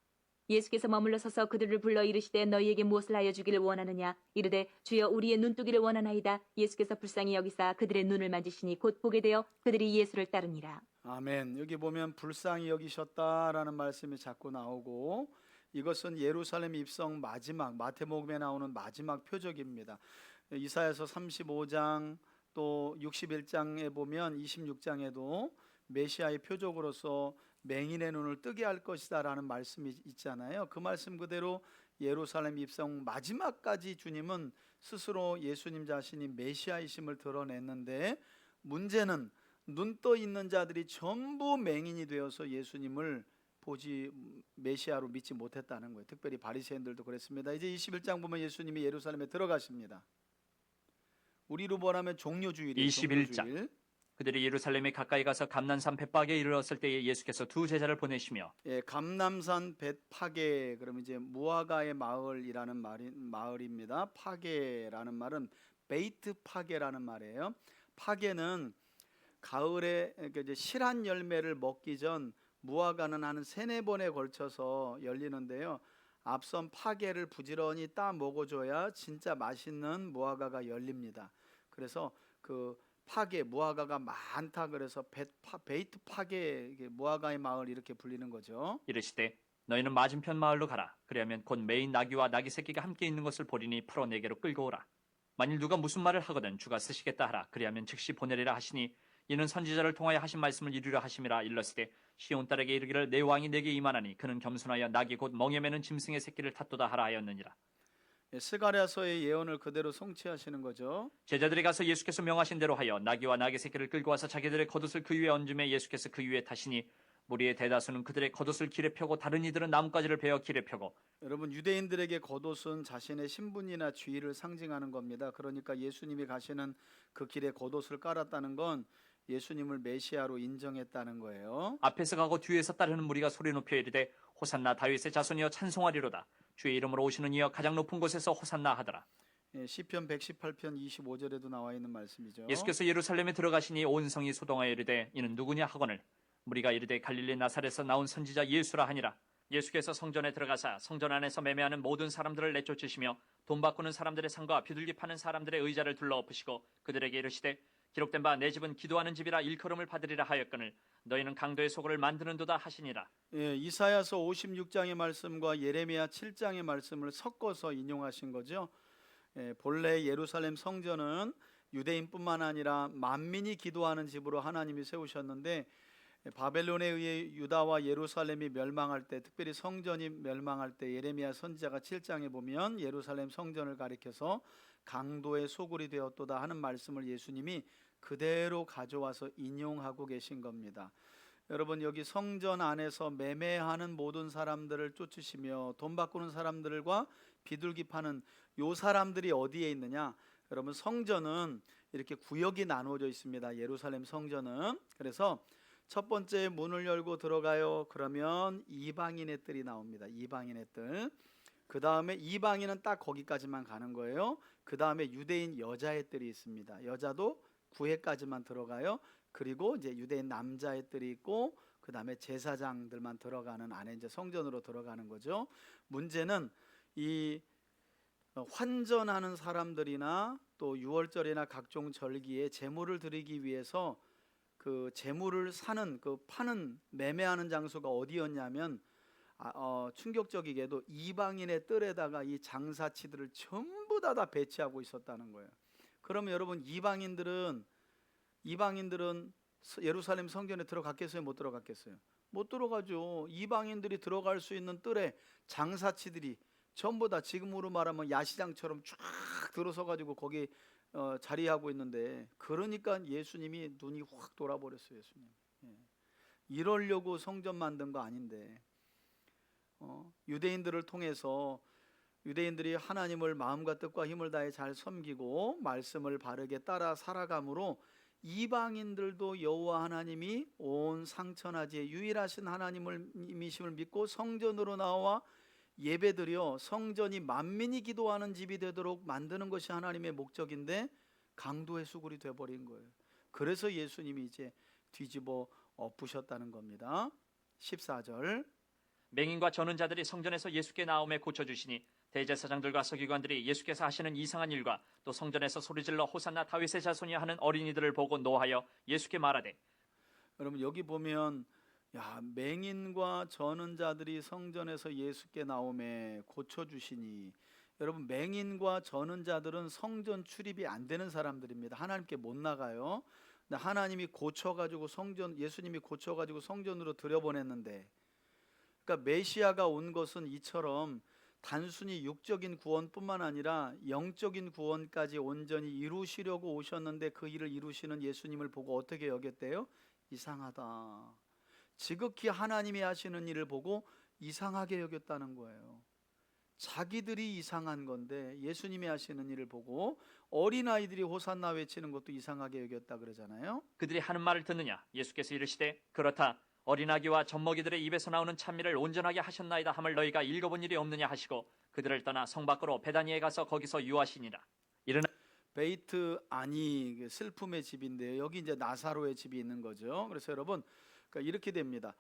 예수께서 머물러 서서 그들을 불러 이르시되 너희에게 무엇을 하여 주기를 원하느냐 이르되 주여 우리의 눈뜨기를 원하나이다. 예수께서 불쌍히 여기사 그들의 눈을 만지시니 곧 보게 되어 그들이 예수를 따르니라. 아멘. 여기 보면 불쌍히 여기셨다라는 말씀이 자꾸 나오고 이것은 예루살렘 입성 마지막 마태복음에 나오는 마지막 표적입니다. 이사야서 35장 또 61장에 보면 26장에도 메시아의 표적으로서 맹인의 눈을 뜨게 할 것이다라는 말씀이 있잖아요. 그 말씀 그대로 예루살렘 입성 마지막까지 주님은 스스로 예수님 자신이 메시아이심을 드러냈는데 문제는 눈 떠 있는 자들이 전부 맹인이 되어서 예수님을 보지 메시아로 믿지 못했다는 거예요. 특별히 바리새인들도 그랬습니다. 이제 21장 보면 예수님이 예루살렘에 들어가십니다. 우리로 말하면 종료주일이에요. 21장. 종료주일. 그들이 예루살렘에 가까이 가서 감난산 벳박에 이르렀을 때에 예수께서 두 제자를 보내시며 예, 감남산 벳파게 그러면 이제 무화과의 마을이라는 마을입니다. 파게라는 말은 베이트 파게라는 말이에요. 파게는 가을에 그러니까 이제 실한 열매를 먹기 전 무화과는 한 3-4번에 걸쳐서 열리는데요. 앞선 파게를 부지런히 따 먹어줘야 진짜 맛있는 무화과가 열립니다. 그래서 그 파게 무화과가 많다 그래서 베이트 파게 무화과의 마을 이렇게 불리는 거죠. 이르시되 너희는 맞은편 마을로 가라. 그리하면 곧 매인 나귀와 나귀 새끼가 함께 있는 것을 보리니 풀어 내게로 끌고 오라. 만일 누가 무슨 말을 하거든 주가 쓰시겠다 하라. 그리하면 즉시 보내리라 하시니 이는 선지자를 통하여 하신 말씀을 이루려 하심이라. 일렀으되 시온 딸에게 이르기를 내 왕이 내게 임하나니 그는 겸손하여 나귀 곧 멍에 매는 짐승의 새끼를 탔도다 하라 하였느니라. 스가랴서의 예언을 그대로 성취하시는 거죠. 제자들이 가서 예수께서 명하신 대로 하여 나귀와 나귀 새끼를 끌고 와서 자기들의 겉옷을 그 위에 얹음에 예수께서 그 위에 타시니 무리의 대다수는 그들의 겉옷을 길에 펴고 다른 이들은 나뭇가지를 베어 길에 펴고. 여러분 유대인들에게 겉옷은 자신의 신분이나 지위를 상징하는 겁니다. 그러니까 예수님이 가시는 그 길에 겉옷을 깔았다는 건 예수님을 메시아로 인정했다는 거예요. 앞에서 가고 뒤에서 따르는 무리가 소리 높여 이르되 호산나 다윗의 자손이여 찬송하리로다. 주의 이름으로 오시는 이여 가장 높은 곳에서 호산나 하더라. 시편 118편 25절에도 나와 있는 말씀이죠. 예수께서 예루살렘에 들어가시니 온 성이 소동하여 이르되 이는 누구냐 하거늘 무리가 이르되 갈릴리 나사렛에서 나온 선지자 예수라 하니라. 예수께서 성전에 들어가사 성전 안에서 매매하는 모든 사람들을 내쫓으시며 돈 바꾸는 사람들의 상과 비둘기 파는 사람들의 의자를 둘러엎으시고 그들에게 이르시되 기록된 바 내 집은 기도하는 집이라 일컬음을 받으리라 하였거늘 너희는 강도의 소굴을 만드는도다 하시니라. 이사야서 56장의 말씀과 예레미야 7장의 말씀을 섞어서 인용하신 거죠. 본래 예루살렘 성전은 유대인뿐만 아니라 만민이 기도하는 집으로 하나님이 세우셨는데 바벨론에 의해 유다와 예루살렘이 멸망할 때 특별히 성전이 멸망할 때 예레미야 선지자가 7장에 보면 예루살렘 성전을 가리켜서 강도의 소굴이 되었도다 하는 말씀을 예수님이 그대로 가져와서 인용하고 계신 겁니다. 여러분 여기 성전 안에서 매매하는 모든 사람들을 쫓으시며 돈 바꾸는 사람들과 비둘기 파는 요 사람들이 어디에 있느냐? 여러분 성전은 이렇게 구역이 나누어져 있습니다. 예루살렘 성전은. 그래서 첫 번째 문을 열고 들어가요. 그러면 이방인의 뜰이 나옵니다. 이방인의 뜰. 그 다음에 이방인은 딱 거기까지만 가는 거예요. 그 다음에 유대인 여자의 뜰이 있습니다. 여자도 9회까지만 들어가요. 그리고 이제 유대인 남자의 뜰이 있고 그 다음에 제사장들만 들어가는 안에 이제 성전으로 들어가는 거죠. 문제는 이 환전하는 사람들이나 또 유월절이나 각종 절기에 제물을 드리기 위해서 그 제물을 사는 그 파는 매매하는 장소가 어디였냐면 충격적이게도 이방인의 뜰에다가 이 장사치들을 전부 다 배치하고 있었다는 거예요. 그러면 여러분 이방인들은 예루살렘 성전에 들어갔겠어요? 못 들어갔겠어요? 못 들어가죠. 이방인들이 들어갈 수 있는 뜰에 장사치들이 전부 다 지금으로 말하면 야시장처럼 쫙 들어서 가지고 거기 자리하고 있는데 그러니까 예수님이 눈이 확 돌아버렸어요. 예수님. 이러려고 성전 만든 거 아닌데 유대인들을 통해서 유대인들이 하나님을 마음과 뜻과 힘을 다해 잘 섬기고 말씀을 바르게 따라 살아감으로 이방인들도 여호와 하나님이 온 상천하지의 유일하신 하나님이심을 믿고 성전으로 나와 예배드려 성전이 만민이 기도하는 집이 되도록 만드는 것이 하나님의 목적인데 강도의 수굴이 돼버린 거예요. 그래서 예수님이 이제 뒤집어 엎으셨다는 겁니다. 14절. 맹인과 저는 자들이 성전에서 예수께 나옴에 고쳐주시니 대제사장들과 서기관들이 예수께서 하시는 이상한 일과 또 성전에서 소리질러 호산나 다윗의 자손이 하는 어린이들을 보고 노하여 예수께 말하되. 여러분 여기 보면 맹인과 저는 자들이 성전에서 예수께 나옴에 고쳐주시니, 여러분 맹인과 저는 자들은 성전 출입이 안 되는 사람들입니다. 하나님께 못 나가요. 근데 하나님이 고쳐가지고 예수님이 고쳐가지고 성전으로 들여보냈는데, 그러니까 메시아가 온 것은 이처럼 단순히 육적인 구원뿐만 아니라 영적인 구원까지 온전히 이루시려고 오셨는데 그 일을 이루시는 예수님을 보고 어떻게 여겼대요? 이상하다. 지극히 하나님이 하시는 일을 보고 이상하게 여겼다는 거예요. 자기들이 이상한 건데 예수님이 하시는 일을 보고 어린아이들이 호산나 외치는 것도 이상하게 여겼다 그러잖아요. 그들이 하는 말을 듣느냐? 예수께서 이르시되 그렇다. 어린아기와 젖먹이들의 입에서 나오는 찬미를 온전하게 하셨나이다 함을 너희가 읽어본 일이 없느냐 하시고 그들을 떠나 성 밖으로 베다니에 가서 거기서 유하시니라. 이르나 베이트 아니 슬픔의 집인데요. 여기 이제 나사로의 집이 있는 거죠. 그래서 여러분 그러니까 이렇게 됩니다.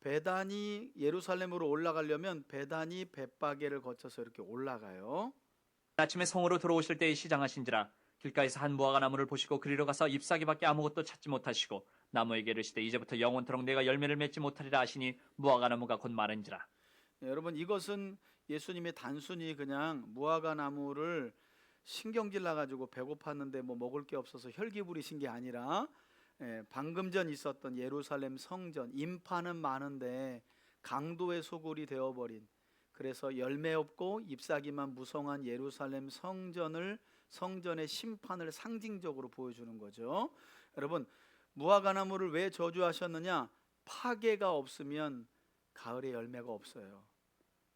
베다니 예루살렘으로 올라가려면 베다니 벳바게를 거쳐서 이렇게 올라가요. 아침에 성으로 들어오실 때에 시장하신지라 길가에서 한 무화과 나무를 보시고 그리로 가서 잎사귀밖에 아무것도 찾지 못하시고 나무에게 이르시되 이제부터 영원토록 내가 열매를 맺지 못하리라 하시니 무화과 나무가 곧 마른지라. 여러분 이것은 예수님이 단순히 그냥 무화과 나무를 신경질 나가지고 배고팠는데 뭐 먹을 게 없어서 혈기 부리신 게 아니라 방금 전 있었던 예루살렘 성전, 인파는 많은데 강도의 소굴이 되어버린, 그래서 열매 없고 잎사귀만 무성한 예루살렘 성전의 심판을 상징적으로 보여주는 거죠. 여러분 무화과 나무를 왜 저주하셨느냐? 파괴가 없으면 가을에 열매가 없어요.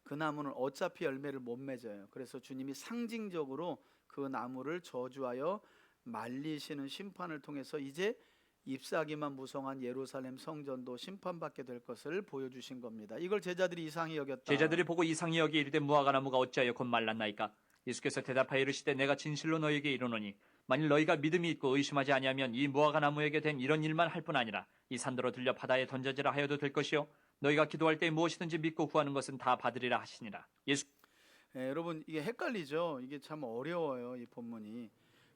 그 나무는 어차피 열매를 못 맺어요. 그래서 주님이 상징적으로 그 나무를 저주하여 말리시는 심판을 통해서 이제 잎사귀만 무성한 예루살렘 성전도 심판받게 될 것을 보여주신 겁니다. 이걸 제자들이 이상히 여겼다. 제자들이 보고 이상히 여기 이르되 무화과 나무가 어찌하여 곧 말랐나이까? 예수께서 대답하여 이르시되 내가 진실로 너희에게 이르노니 만일 너희가 믿음이 있고 의심하지 아니하면 이 무화과 나무에게 된 이런 일만 할 뿐 아니라 이 산더러 들려 바다에 던져지라 하여도 될 것이요 너희가 기도할 때 무엇이든지 믿고 구하는 것은 다 받으리라 하시니라. 여러분 이게 헷갈리죠? 이게 참 어려워요. 이 본문이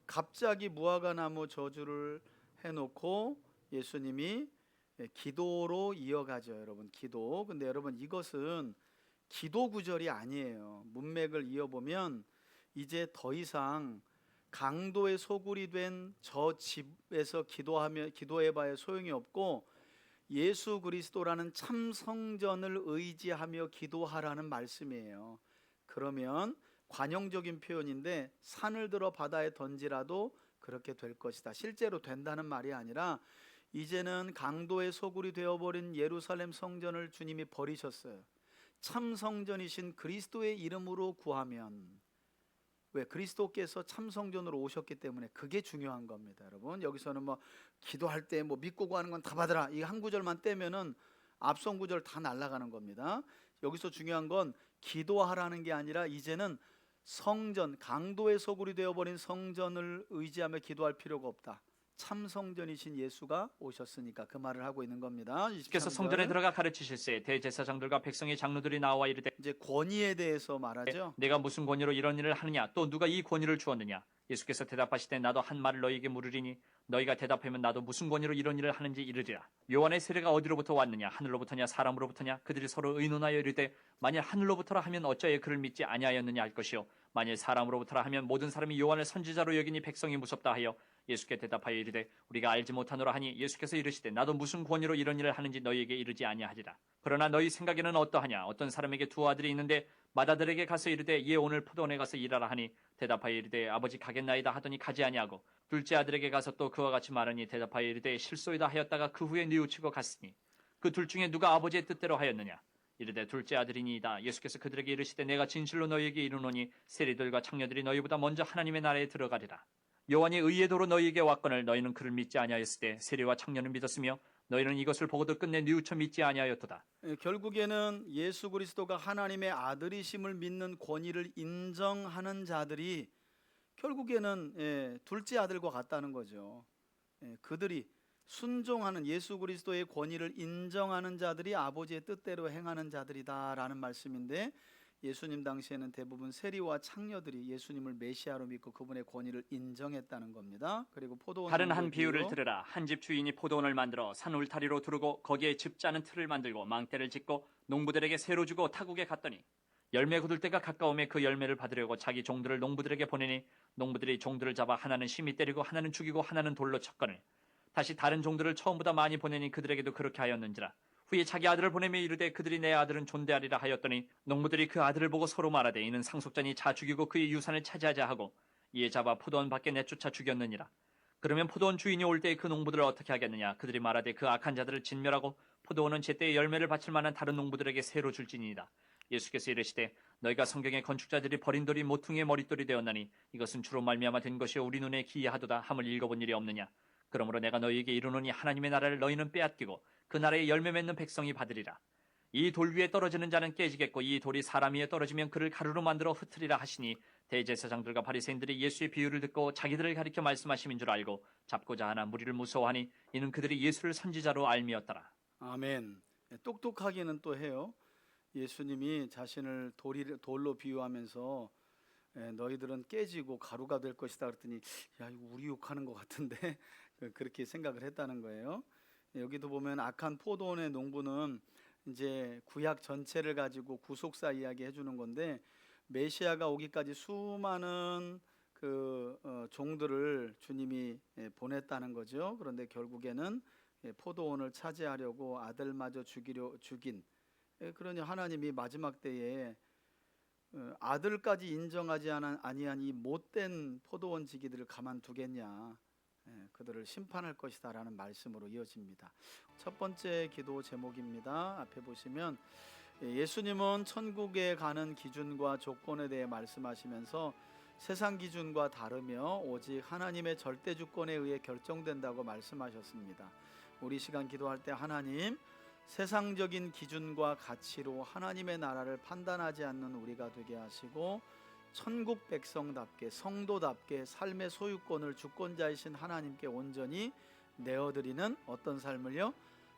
갑자기 무화과 나무 저주를 해놓고 예수님이 기도로 이어가죠. 여러분 기도. 근데 여러분 이것은 기도 구절이 아니에요. 문맥을 이어보면 이제 더 이상 강도의 소굴이 된 저 집에서 기도해봐야 소용이 없고 예수 그리스도라는 참 성전을 의지하며 기도하라는 말씀이에요. 그러면 관용적인 표현인데 산을 들어 바다에 던지라도 그렇게 될 것이다. 실제로 된다는 말이 아니라 이제는 강도의 소굴이 되어버린 예루살렘 성전을 주님이 버리셨어요. 참 성전이신 그리스도의 이름으로 구하면, 왜? 그리스도께서 참 성전으로 오셨기 때문에 그게 중요한 겁니다. 여러분 여기서는 뭐 기도할 때 뭐 믿고 구하는 건 다 받으라 이 한 구절만 떼면은 앞선 구절 다 날아가는 겁니다. 여기서 중요한 건 기도하라는 게 아니라 이제는 성전, 강도의 소굴이 되어버린 성전을 의지하며 기도할 필요가 없다. 참 성전이신 예수가 오셨으니까 그 말을 하고 있는 겁니다. 예수께서 성전에 들어가 가르치실세 대제사장들과 백성의 장로들이 나와 이르되 이제 권위에 대해서 말하죠. 내가 무슨 권위로 이런 일을 하느냐 또 누가 이 권위를 주었느냐? 예수께서 대답하시되 나도 한 말을 너희에게 물으리니 너희가 대답하면 나도 무슨 권위로 이런 일을 하는지 이르리라. 요한의 세례가 어디로부터 왔느냐? 하늘로부터냐 사람으로부터냐? 그들이 서로 의논하여 이르되 만일 하늘로부터라 하면 어찌하여 그를 믿지 아니하였느냐 할 것이요 만일 사람으로부터라 하면 모든 사람이 요한을 선지자로 여기니 백성이 무섭다 하여 예수께 대답하여 이르되 우리가 알지 못하노라 하니 예수께서 이르시되 나도 무슨 권위로 이런 일을 하는지 너희에게 이르지 아니하리라. 그러나 너희 생각에는 어떠하냐? 어떤 사람에게 두 아들이 있는데 맏아들에게 가서 이르되 얘 오늘 포도원에 가서 일하라 하니 대답하여 이르되 아버지 가겠나이다 하더니 가지 아니하고 둘째 아들에게 가서 또 그와 같이 말하니 대답하여 이르되 실소이다 하였다가 그 후에 뉘우치고 갔으니 그 둘 중에 누가 아버지의 뜻대로 하였느냐? 이르되 둘째 아들이니이다. 예수께서 그들에게 이르시되 내가 진실로 너희에게 이르노니 세리들과 창녀들이 너희보다 먼저 하나님의 나라에 들어가리라. 요한이 의의 도로 너희에게 왔거늘 너희는 그를 믿지 아니하였으되 세리와 창녀는 믿었으며 너희는 이것을 보고도 끝내 뉘우쳐 믿지 아니하였도다. 결국에는 예수 그리스도가 하나님의 아들이심을 믿는 권위를 인정하는 자들이 결국에는 둘째 아들과 같다는 거죠. 그들이 순종하는 예수 그리스도의 권위를 인정하는 자들이 아버지의 뜻대로 행하는 자들이다라는 말씀인데, 예수님 당시에는 대부분 세리와 창녀들이 예수님을 메시아로 믿고 그분의 권위를 인정했다는 겁니다. 그리고 포도원 다른 한 비유를 들으라. 한 집 주인이 포도원을 만들어 산 울타리로 두르고 거기에 즙 짜는 틀을 만들고 망대를 짓고 농부들에게 새로 주고 타국에 갔더니 열매 거둘 때가 가까움에 그 열매를 받으려고 자기 종들을 농부들에게 보내니 농부들이 종들을 잡아 하나는 심히 때리고 하나는 죽이고 하나는 돌로 쳤거늘 다시 다른 종들을 처음보다 많이 보내니 그들에게도 그렇게 하였는지라. 후에 자기 아들을 보내며 이르되 그들이 내 아들은 존대하리라 하였더니 농부들이 그 아들을 보고 서로 말하되 이는 상속자니 자 죽이고 그의 유산을 차지하자 하고 이에 잡아 포도원 밖에 내쫓아 죽였느니라. 그러면 포도원 주인이 올 때에 그 농부들을 어떻게 하겠느냐. 그들이 말하되 그 악한 자들을 진멸하고 포도원은 제때에 열매를 바칠 만한 다른 농부들에게 새로 줄지니이다. 예수께서 이르시되 너희가 성경의 건축자들이 버린 돌이 모퉁이의 머릿돌이 되었나니 이것은 주로 말미암아 된 것이요 우리 눈에 기이하도다 함을 읽어본 일이 없느냐. 그러므로 내가 너희에게 이르노니 하나님의 나라를 너희는 빼앗기고 그 나라에 열매 맺는 백성이 받으리라. 이 돌 위에 떨어지는 자는 깨지겠고 이 돌이 사람 위에 떨어지면 그를 가루로 만들어 흩으리라 하시니 대제사장들과 바리새인들이 예수의 비유를 듣고 자기들을 가리켜 말씀하심인 줄 알고 잡고자 하나 무리를 무서워하니 이는 그들이 예수를 선지자로 알미었더라. 아멘. 똑똑하기는 또 해요. 예수님이 자신을 돌로 비유하면서 너희들은 깨지고 가루가 될 것이다 그랬더니 야, 이거 우리 욕하는 것 같은데 그렇게 생각을 했다는 거예요. 여기도 보면 악한 포도원의 농부는 이제 구약 전체를 가지고 구속사 이야기 해주는 건데, 메시아가 오기까지 수많은 종들을 주님이 보냈다는 거죠. 그런데 결국에는 포도원을 차지하려고 아들마저 죽인, 그러니 하나님이 마지막 때에 아들까지 인정하지 아니한 이 못된 포도원 지기들을 가만두겠냐, 그들을 심판할 것이다 라는 말씀으로 이어집니다. 첫 번째 기도 제목입니다. 앞에 보시면 예수님은 천국에 가는 기준과 조건에 대해 말씀하시면서 세상 기준과 다르며 오직 하나님의 절대 주권에 의해 결정된다고 말씀하셨습니다. 우리 시간 기도할 때 하나님, 세상적인 기준과 가치로 하나님의 나라를 판단하지 않는 우리가 되게 하시고 천국 백성답게 성도답게 삶의 소유권을 주권자이신 하나님께 온전히 내어드리는 어떤 삶을요?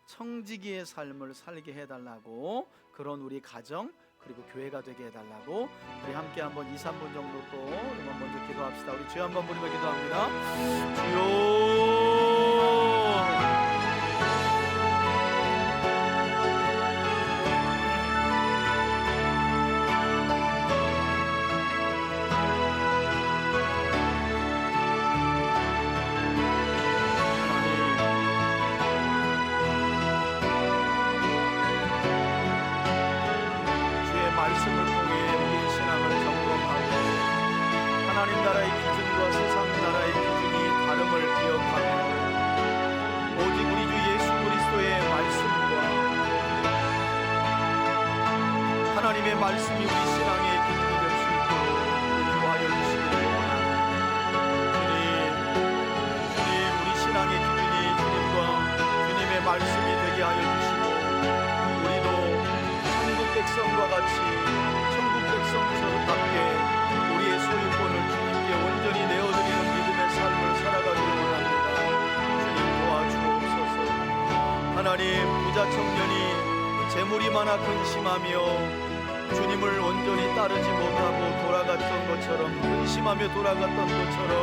청지기의 삶을 살게 해달라고, 그런 우리 가정 그리고 교회가 되게 해달라고 우리 함께 한번 2-3분 정도 또 한번 먼저 기도합시다. 우리 주여 한번 부르며 기도합니다. 주여, 말씀을 통해 우리의 신앙을 점검하고 하나님 나라의 기준과 세상 나라의 기준이 다름을 기억하며 오직 우리 주 예수 그리스도의 말씀과 하나님의 말씀이 우리 신앙의 기준이 될 수 있도록 인도하여 주시기를 원합니다. 주님, 우리 신앙의 기준이 주님과 주님의 말씀이 되게 하여 주시고 우리도 백성과 같이 천국 백성처럼답게 우리의 소유권을 주님께 온전히 내어드리는 믿음의 삶을 살아가기를 원합니다. 주님 도와주옵소서. 하나님, 부자 청년이 재물이 많아 근심하며 주님을 온전히 따르지 못하고 돌아갔던 것처럼, 근심하며 돌아갔던 것처럼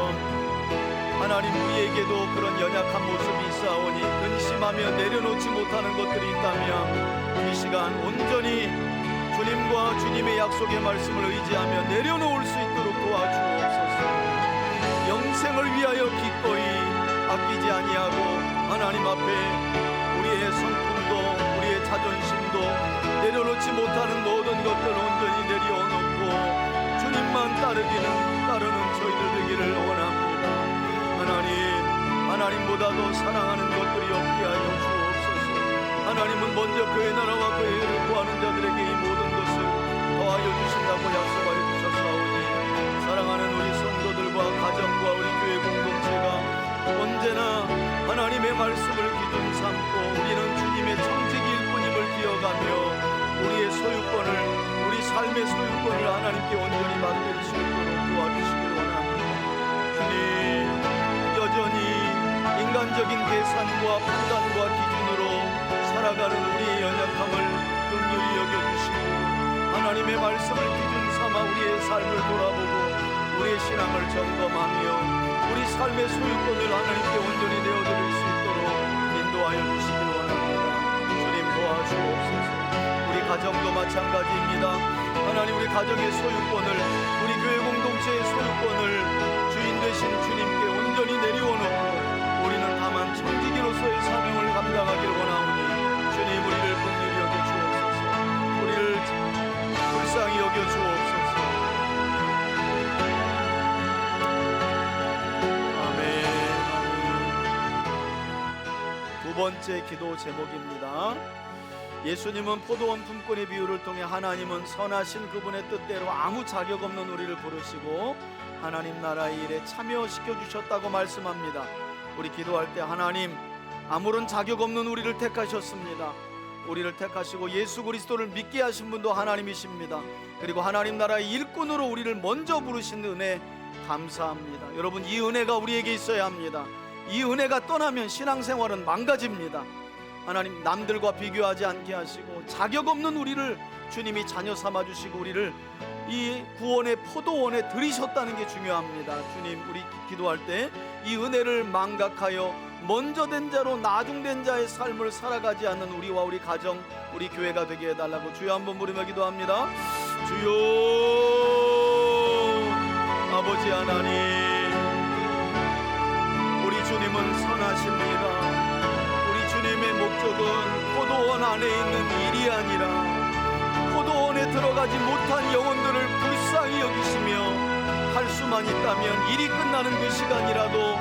하나님, 우리에게도 그런 연약한 모습이 있사오니 근심하며 내려놓지 못하는 것들이 있다면 이 시간 온전히 주님과 주님의 약속의 말씀을 의지하며 내려놓을 수 있도록 도와주옵소서. 영생을 위하여 기꺼이 아끼지 아니하고 하나님 앞에 우리의 성품도 우리의 자존심도 내려놓지 못하는 모든 것들을 온전히 내려놓고 주님만 따르는 저희들 되기를 원합니다. 하나님, 하나님보다도 사랑하는 것들이 없게 하여 주옵소서. 하나님은 먼저 그의 나라와 그의 의를 구하는 자들에게 이 모든 것을 더하여 주신다고 약속하여 주셨사오니 사랑하는 우리 성도들과 가정과 우리 교회 공동체가 언제나 하나님의 말씀을 기준 삼고 우리는 주님의 청지기일 뿐임을 기억하며 우리의 소유권을, 우리 삶의 소유권을 하나님께 온전히 맡길 수 있도록 도와주시길 원합니다. 주님, 여전히 인간적인 계산과 판단과 기준으로 살아가는 우리의 연약함을 긍휼히 여겨주시고 하나님의 말씀을 기준 삼아 우리의 삶을 돌아보고 우리의 신앙을 점검하며 우리 삶의 소유권을 하나님께 온전히 내어드릴 수 있도록 인도하여 주시길 원합니다. 주님 도와주옵소서. 우리 가정도 마찬가지입니다. 하나님, 우리 가정의 소유권을, 우리 교회 공동체의 소유권을 주인 되신 주님께 온전히 내려놓고 우리는 다만 청지기로서의 사명을 감당하기를 원하오니 주님, 우리를 긍휼히 여겨 주옵소서. 우리를 불쌍히 여겨 주옵소서. 두 번째 기도 제목입니다. 예수님은 포도원 품꾼의 비유를 통해 하나님은 선하신 그분의 뜻대로 아무 자격 없는 우리를 부르시고 하나님 나라의 일에 참여시켜 주셨다고 말씀합니다. 우리 기도할 때 하나님, 아무런 자격 없는 우리를 택하셨습니다. 우리를 택하시고 예수 그리스도를 믿게 하신 분도 하나님이십니다. 그리고 하나님 나라의 일꾼으로 우리를 먼저 부르신 은혜 감사합니다. 여러분, 이 은혜가 우리에게 있어야 합니다. 이 은혜가 떠나면 신앙생활은 망가집니다. 하나님, 남들과 비교하지 않게 하시고 자격 없는 우리를 주님이 자녀 삼아주시고 우리를 이 구원의 포도원에 들이셨다는 게 중요합니다. 주님, 우리 기도할 때 이 은혜를 망각하여 먼저 된 자로 나중된 자의 삶을 살아가지 않는 우리와 우리 가정, 우리 교회가 되게 해달라고 주여 한번 부르며 기도합니다. 주여, 아버지 하나님, 우리 주님은 선하십니다. 우리 주님의 목적은 포도원 안에 있는 일이 아니라 포도원에 들어가지 못한 영혼들을 불쌍히 여기시며 할 수만 있다면 일이 끝나는 그 시간이라도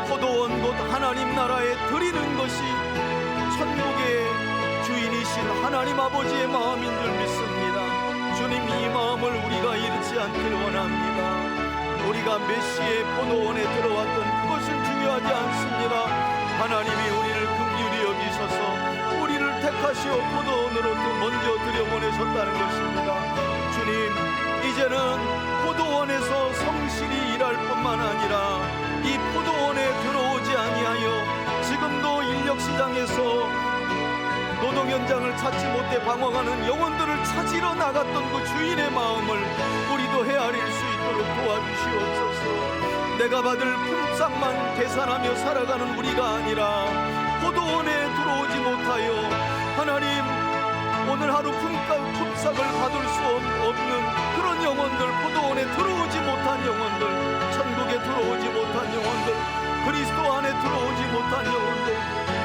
포도원 곧 하나님 나라에 드리는 것이 천국의 주인이신 하나님 아버지의 마음인 줄 믿습니다. 주님, 이 마음을 우리가 잃지 않기를 원합니다. 우리가 몇 시에 포도원에 들어왔던 그것은 중요하지 않습니다. 하나님이 우리를 긍휼히 여기셔서 우리를 택하시어 포도원으로 먼저 들여보내셨다는 것입니다. 주님, 이제는 포도원에서 성실히 일할 뿐만 아니라 이 포도원에 들어오지 아니하여 지금도 인력시장에서 노동 현장을 찾지 못해 방황하는 영혼들을 찾으러 나갔던 그 주인의 마음을 우리도 헤아릴 수 있도록 도와주시옵소서. 내가 받을 품삯만 계산하며 살아가는 우리가 아니라 포도원에 들어오지 못하여 하나님, 오늘 하루 품삯을 받을 수 없는 그런 영혼들, 포도원에 들어오지 못한 영혼들, 천국에 들어오지 못한 영혼들, 그리스도 안에 들어오지 못한 영혼들,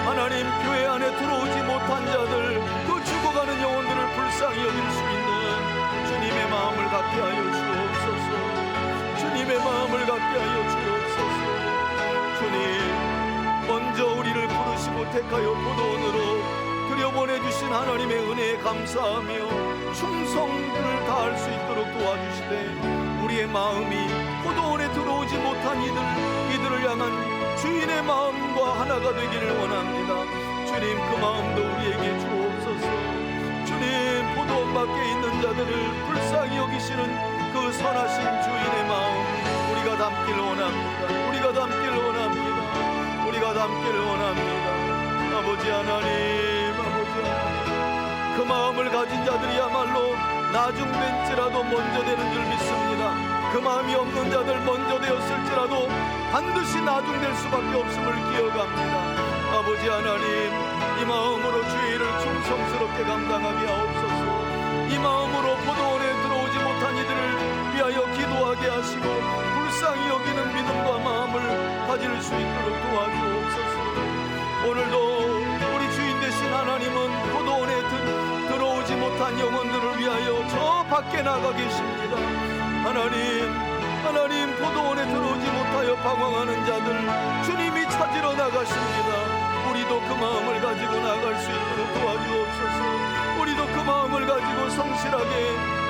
하나님 교회 안에 들어오지 못한 자들, 그 죽어가는 영혼들을 불쌍히 여길 수 있는 주님의 마음을 갖게 하여 주옵소서. 주님의 마음을 갖게 하여 주옵소서. 주님, 먼저 우리를 부르시고 택하여 포도원으로 들여보내주신 하나님의 은혜에 감사하며 충성을 다할 수 있도록 도와주시되 우리의 마음이 포도원에 들어오지 못한 이들을 향한 주인의 마음과 하나가 되기를 원합니다. 주님, 그 마음도 우리에게 주옵소서. 주님, 포도원 밖에 있는 자들을 불쌍히 여기시는 그 선하신 주인의 마음 우리가 담기를 원합니다. 우리가 담기를 원합니다. 우리가 담기를 원합니다. 아버지 하나님, 그 마음을 가진 자들이야말로 나중된지라도 먼저 되는 줄 믿습니다. 그 마음이 없는 자들 먼저 되었을지라도 반드시 나중될 수밖에 없음을 기억합니다. 아버지 하나님, 이 마음으로 주의 일을 충성스럽게 감당하게 하옵소서. 이 마음으로 포도원에 들어오지 못한 이들을 위하여 기도하게 하시고 불쌍히 여기는 믿음과 마음을 가질 수 있도록 도와주옵소서. 오늘도 우리 주인 되신 하나님은 포도원에 들어오지 못한 영혼들을 위하여 저 밖에 나가 계십니다. 하나님, 포도원에 들어오지 못하여 방황하는 자들 주님이 찾으러 나가십니다. 우리도 우리도 그 마음을 가지고 나갈 수 있도록 도와주옵소서. 우리도 그 마음을 가지고 성실하게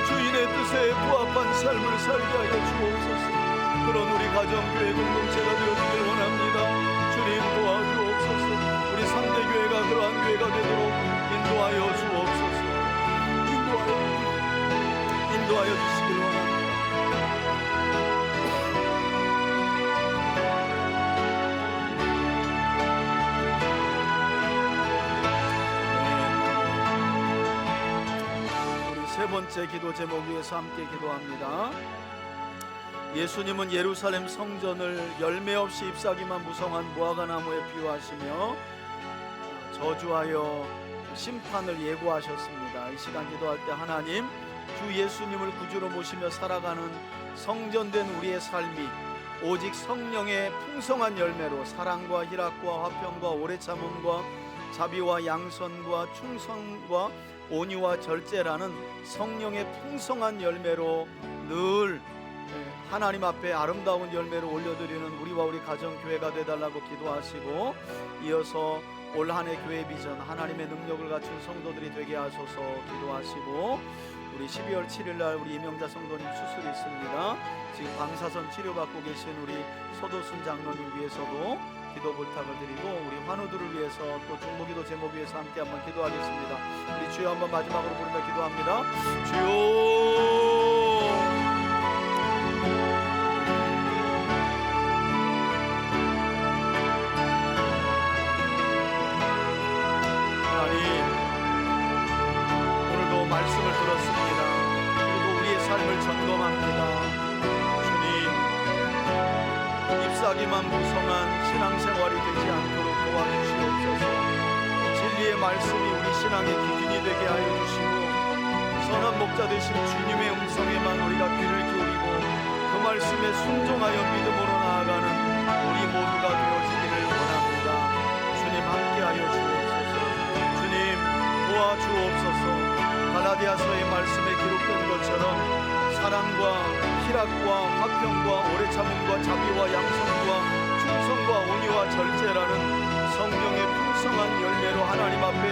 주인의 뜻에 부합한 삶을 살게 하여 주옵소서. 그런 우리 가정교회 공동체가 되어주길 원합니다. 주님 도와주옵소서. 우리 상대교회가 그러한 교회가 되도록 인도하여 주옵소서. 인도하여 주시길 원합니다. 우리 세 번째 기도 제목 위해서 함께 기도합니다. 예수님은 예루살렘 성전을 열매 없이 잎사귀만 무성한 무화과 나무에 비유하시며 저주하여 심판을 예고하셨습니다. 이 시간 기도할 때 하나님, 주 예수님을 구주로 모시며 살아가는 성전된 우리의 삶이 오직 성령의 풍성한 열매로 사랑과 희락과 화평과 오래 참음과 자비와 양선과 충성과 온유와 절제라는 성령의 풍성한 열매로 늘 하나님 앞에 아름다운 열매를 올려드리는 우리와 우리 가정교회가 되달라고 기도하시고, 이어서 올 한 해 교회 비전 하나님의 능력을 갖춘 성도들이 되게 하소서 기도하시고, 우리 12월 7일날 우리 이명자 성도님 수술이 있습니다. 지금 방사선 치료받고 계신 우리 서도순 장로님 위해서도 기도 부탁을 드리고, 우리 환우들을 위해서 또 중보기도 제목 위해서 함께 한번 기도하겠습니다. 우리 주여 한번 마지막으로 부르며 기도합니다. 주여. 말씀을 들었습니다. 그리고 우리의 삶을 점검합니다. 주님, 잎사귀만 무성한 신앙생활이 되지 않도록 도와주시옵소서. 진리의 말씀이 우리 신앙의 기준이 되게 하여 주시고, 선한 목자 되신 주님의 음성에만 우리가 귀를 기울이고 그 말씀에 순종하여 믿음으로 나아가는 우리 모두가 되어지기를 원합니다. 주님 함께하여 주옵소서. 주님 도와주옵소서. 갈라디아서의 말씀에 기록된 것처럼 사랑과 희락과 화평과 오래 참음과 자비와 양선과 충성과 온유와 절제라는 성령의 풍성한 열매로 하나님 앞에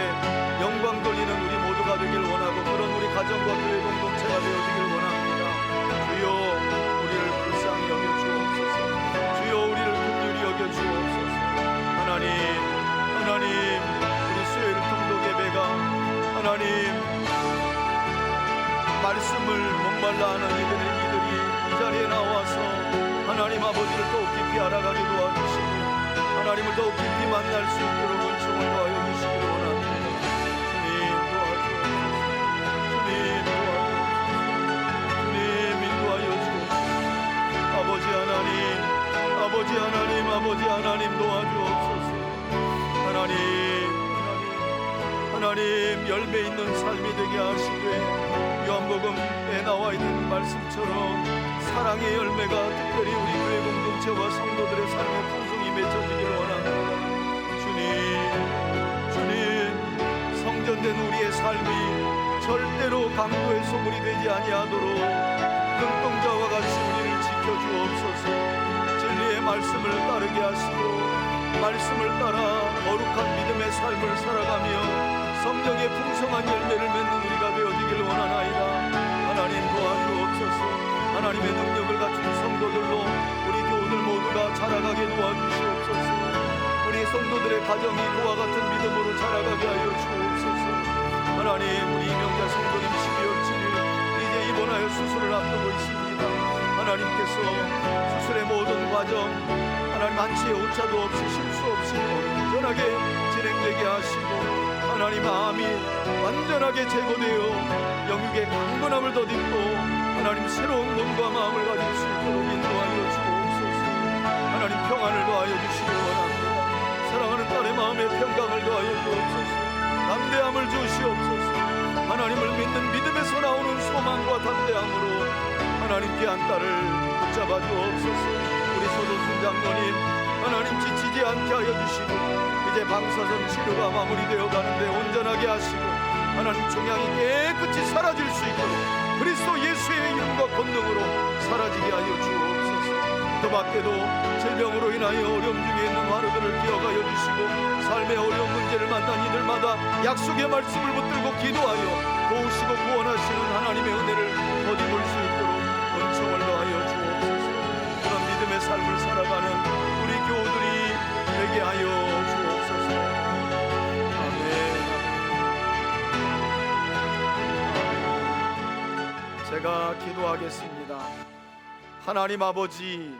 영광 돌리는 우리 모두가 되길 원하고, 그런 우리 가정과 교회 공동체가 되어지길 원합니다. 주여 우리를 불쌍히 여겨 주옵소서. 주여 우리를 긍휼히 여겨 주옵소서. 하나님 우리 수요일 통독 예배가 하나님 말씀을 목말라 하는 이들이 이 자리에 나와서 하나님 아버지를 더욱 깊이 알아가게 도와주시고, 하나님을 더욱 깊이 만날 수 있도록 은총을 더하여 주시기를 원합니다. 주님 도와주옵소서. 주님 도와주옵소서. 주님 인도하여 주옵소서. 아버지 하나님 도와주옵소서. 하나님 열매 있는 삶이 되게 하시되, 요한복음에 나와 있는 말씀처럼 사랑의 열매가 특별히 우리 교회 공동체와 성도들의 삶에 풍성히 맺혀지기를 원합니다. 주님 성전된 우리의 삶이 절대로 강도의 소굴이 되지 아니하도록 눈동자와 같이 우리를 지켜주옵소서. 진리의 말씀을 따르게 하시고 말씀을 따라 거룩한 믿음의 삶을 살아가며 성령의 풍성한 열매를 맺는 우리가 되어지기를 원하나이다. 하나님 도와주옵소서. 하나님의 능력을 갖춘 성도들로 우리 교우들 모두가 자라가게 도와주시옵소서. 우리 성도들의 가정이 그와 같은 믿음으로 자라가게 하여 주옵소서. 하나님 우리 이명자 성도님 12월 7일 이제 입원하여 수술을 앞두고 있습니다. 하나님께서 수술의 모든 과정 하나님 한치의 오차도 없이 실수 없이 온전하게 진행되게 하시고, 하나님 마음이 완전하게 제거되어 영육의 강건함을 덧입고 하나님 새로운 몸과 마음을 가질 수 있도록 인도하여 주옵소서. 하나님 평안을 더하여 주시기 원합니다. 사랑하는 딸의 마음에 평강을 더하여 주옵소서. 담대함을 주시옵소서. 하나님을 믿는 믿음에서 나오는 소망과 담대함으로 하나님 귀한 딸을 붙잡아 주옵소서. 우리 서도순 장로님 하나님 지치지 않게 하여 주시고, 이제 방사선 치료가 마무리되어 가는데 온전하게 하시고 하나님 종양이 깨끗이 사라질 수 있도록 그리스도 예수의 이름과 권능으로 사라지게 하여 주옵소서. 그 밖에도 질병으로 인하여 어려움 중에 있는 환우들을 기억하여 주시고 삶의 삶의 어려운 문제를 만난 이들마다 약속의 말씀을 붙들고 기도하여 도우시고 구원하시는 하나님의 은혜를 더입을 수 있도록 은총을 더하여 주옵소서. 그런 믿음의 삶을 살아가는 우리 교우들이 되게 하여 주옵소서. 아멘. 제가 기도하겠습니다. 하나님 아버지,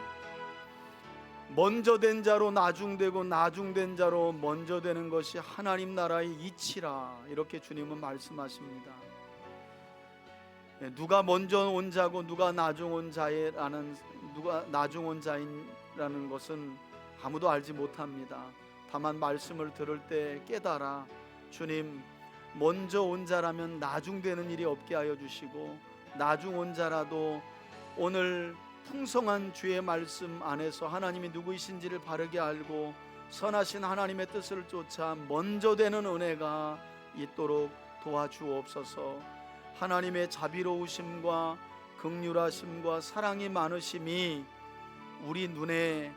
먼저 된 자로 나중되고 나중된 자로 먼저 되는 것이 하나님 나라의 이치라, 이렇게 주님은 말씀하십니다. 누가 먼저 온 자고 누가 나중 온 자라는 것은 아무도 알지 못합니다. 다만 말씀을 들을 때 깨달아 주님, 먼저 온 자라면 나중 되는 일이 없게 하여 주시고, 나중 온 자라도 오늘 풍성한 주의 말씀 안에서 하나님이 누구이신지를 바르게 알고 선하신 하나님의 뜻을 쫓아 먼저 되는 은혜가 있도록 도와주옵소서. 하나님의 자비로우심과 긍휼하심과 사랑이 많으심이 우리 눈에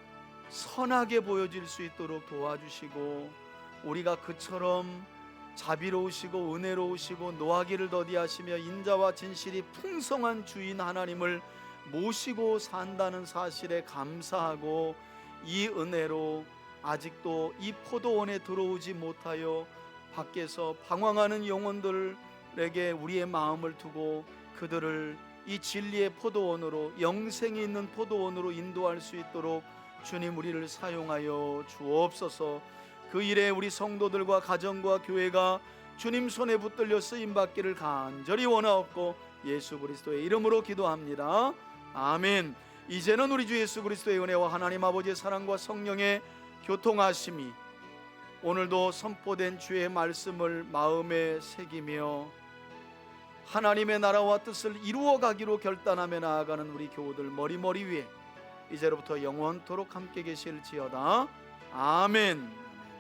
선하게 보여질 수 있도록 도와주시고, 우리가 그처럼 자비로우시고 은혜로우시고 노하기를 더디하시며 인자와 진실이 풍성한 주인 하나님을 모시고 산다는 사실에 감사하고, 이 은혜로 아직도 이 포도원에 들어오지 못하여 밖에서 방황하는 영혼들에게 우리의 마음을 두고 그들을 이 진리의 포도원으로, 영생이 있는 포도원으로 인도할 수 있도록 주님 우리를 사용하여 주옵소서. 그 일에 우리 성도들과 가정과 교회가 주님 손에 붙들려 쓰임받기를 간절히 원하옵고 예수 그리스도의 이름으로 기도합니다. 아멘. 이제는 우리 주 예수 그리스도의 은혜와 하나님 아버지의 사랑과 성령의 교통하심이 오늘도 선포된 주의 말씀을 마음에 새기며 하나님의 나라와 뜻을 이루어가기로 결단하며 나아가는 우리 교우들 머리머리 위에 이제로부터 영원토록 함께 계실지어다. 아멘.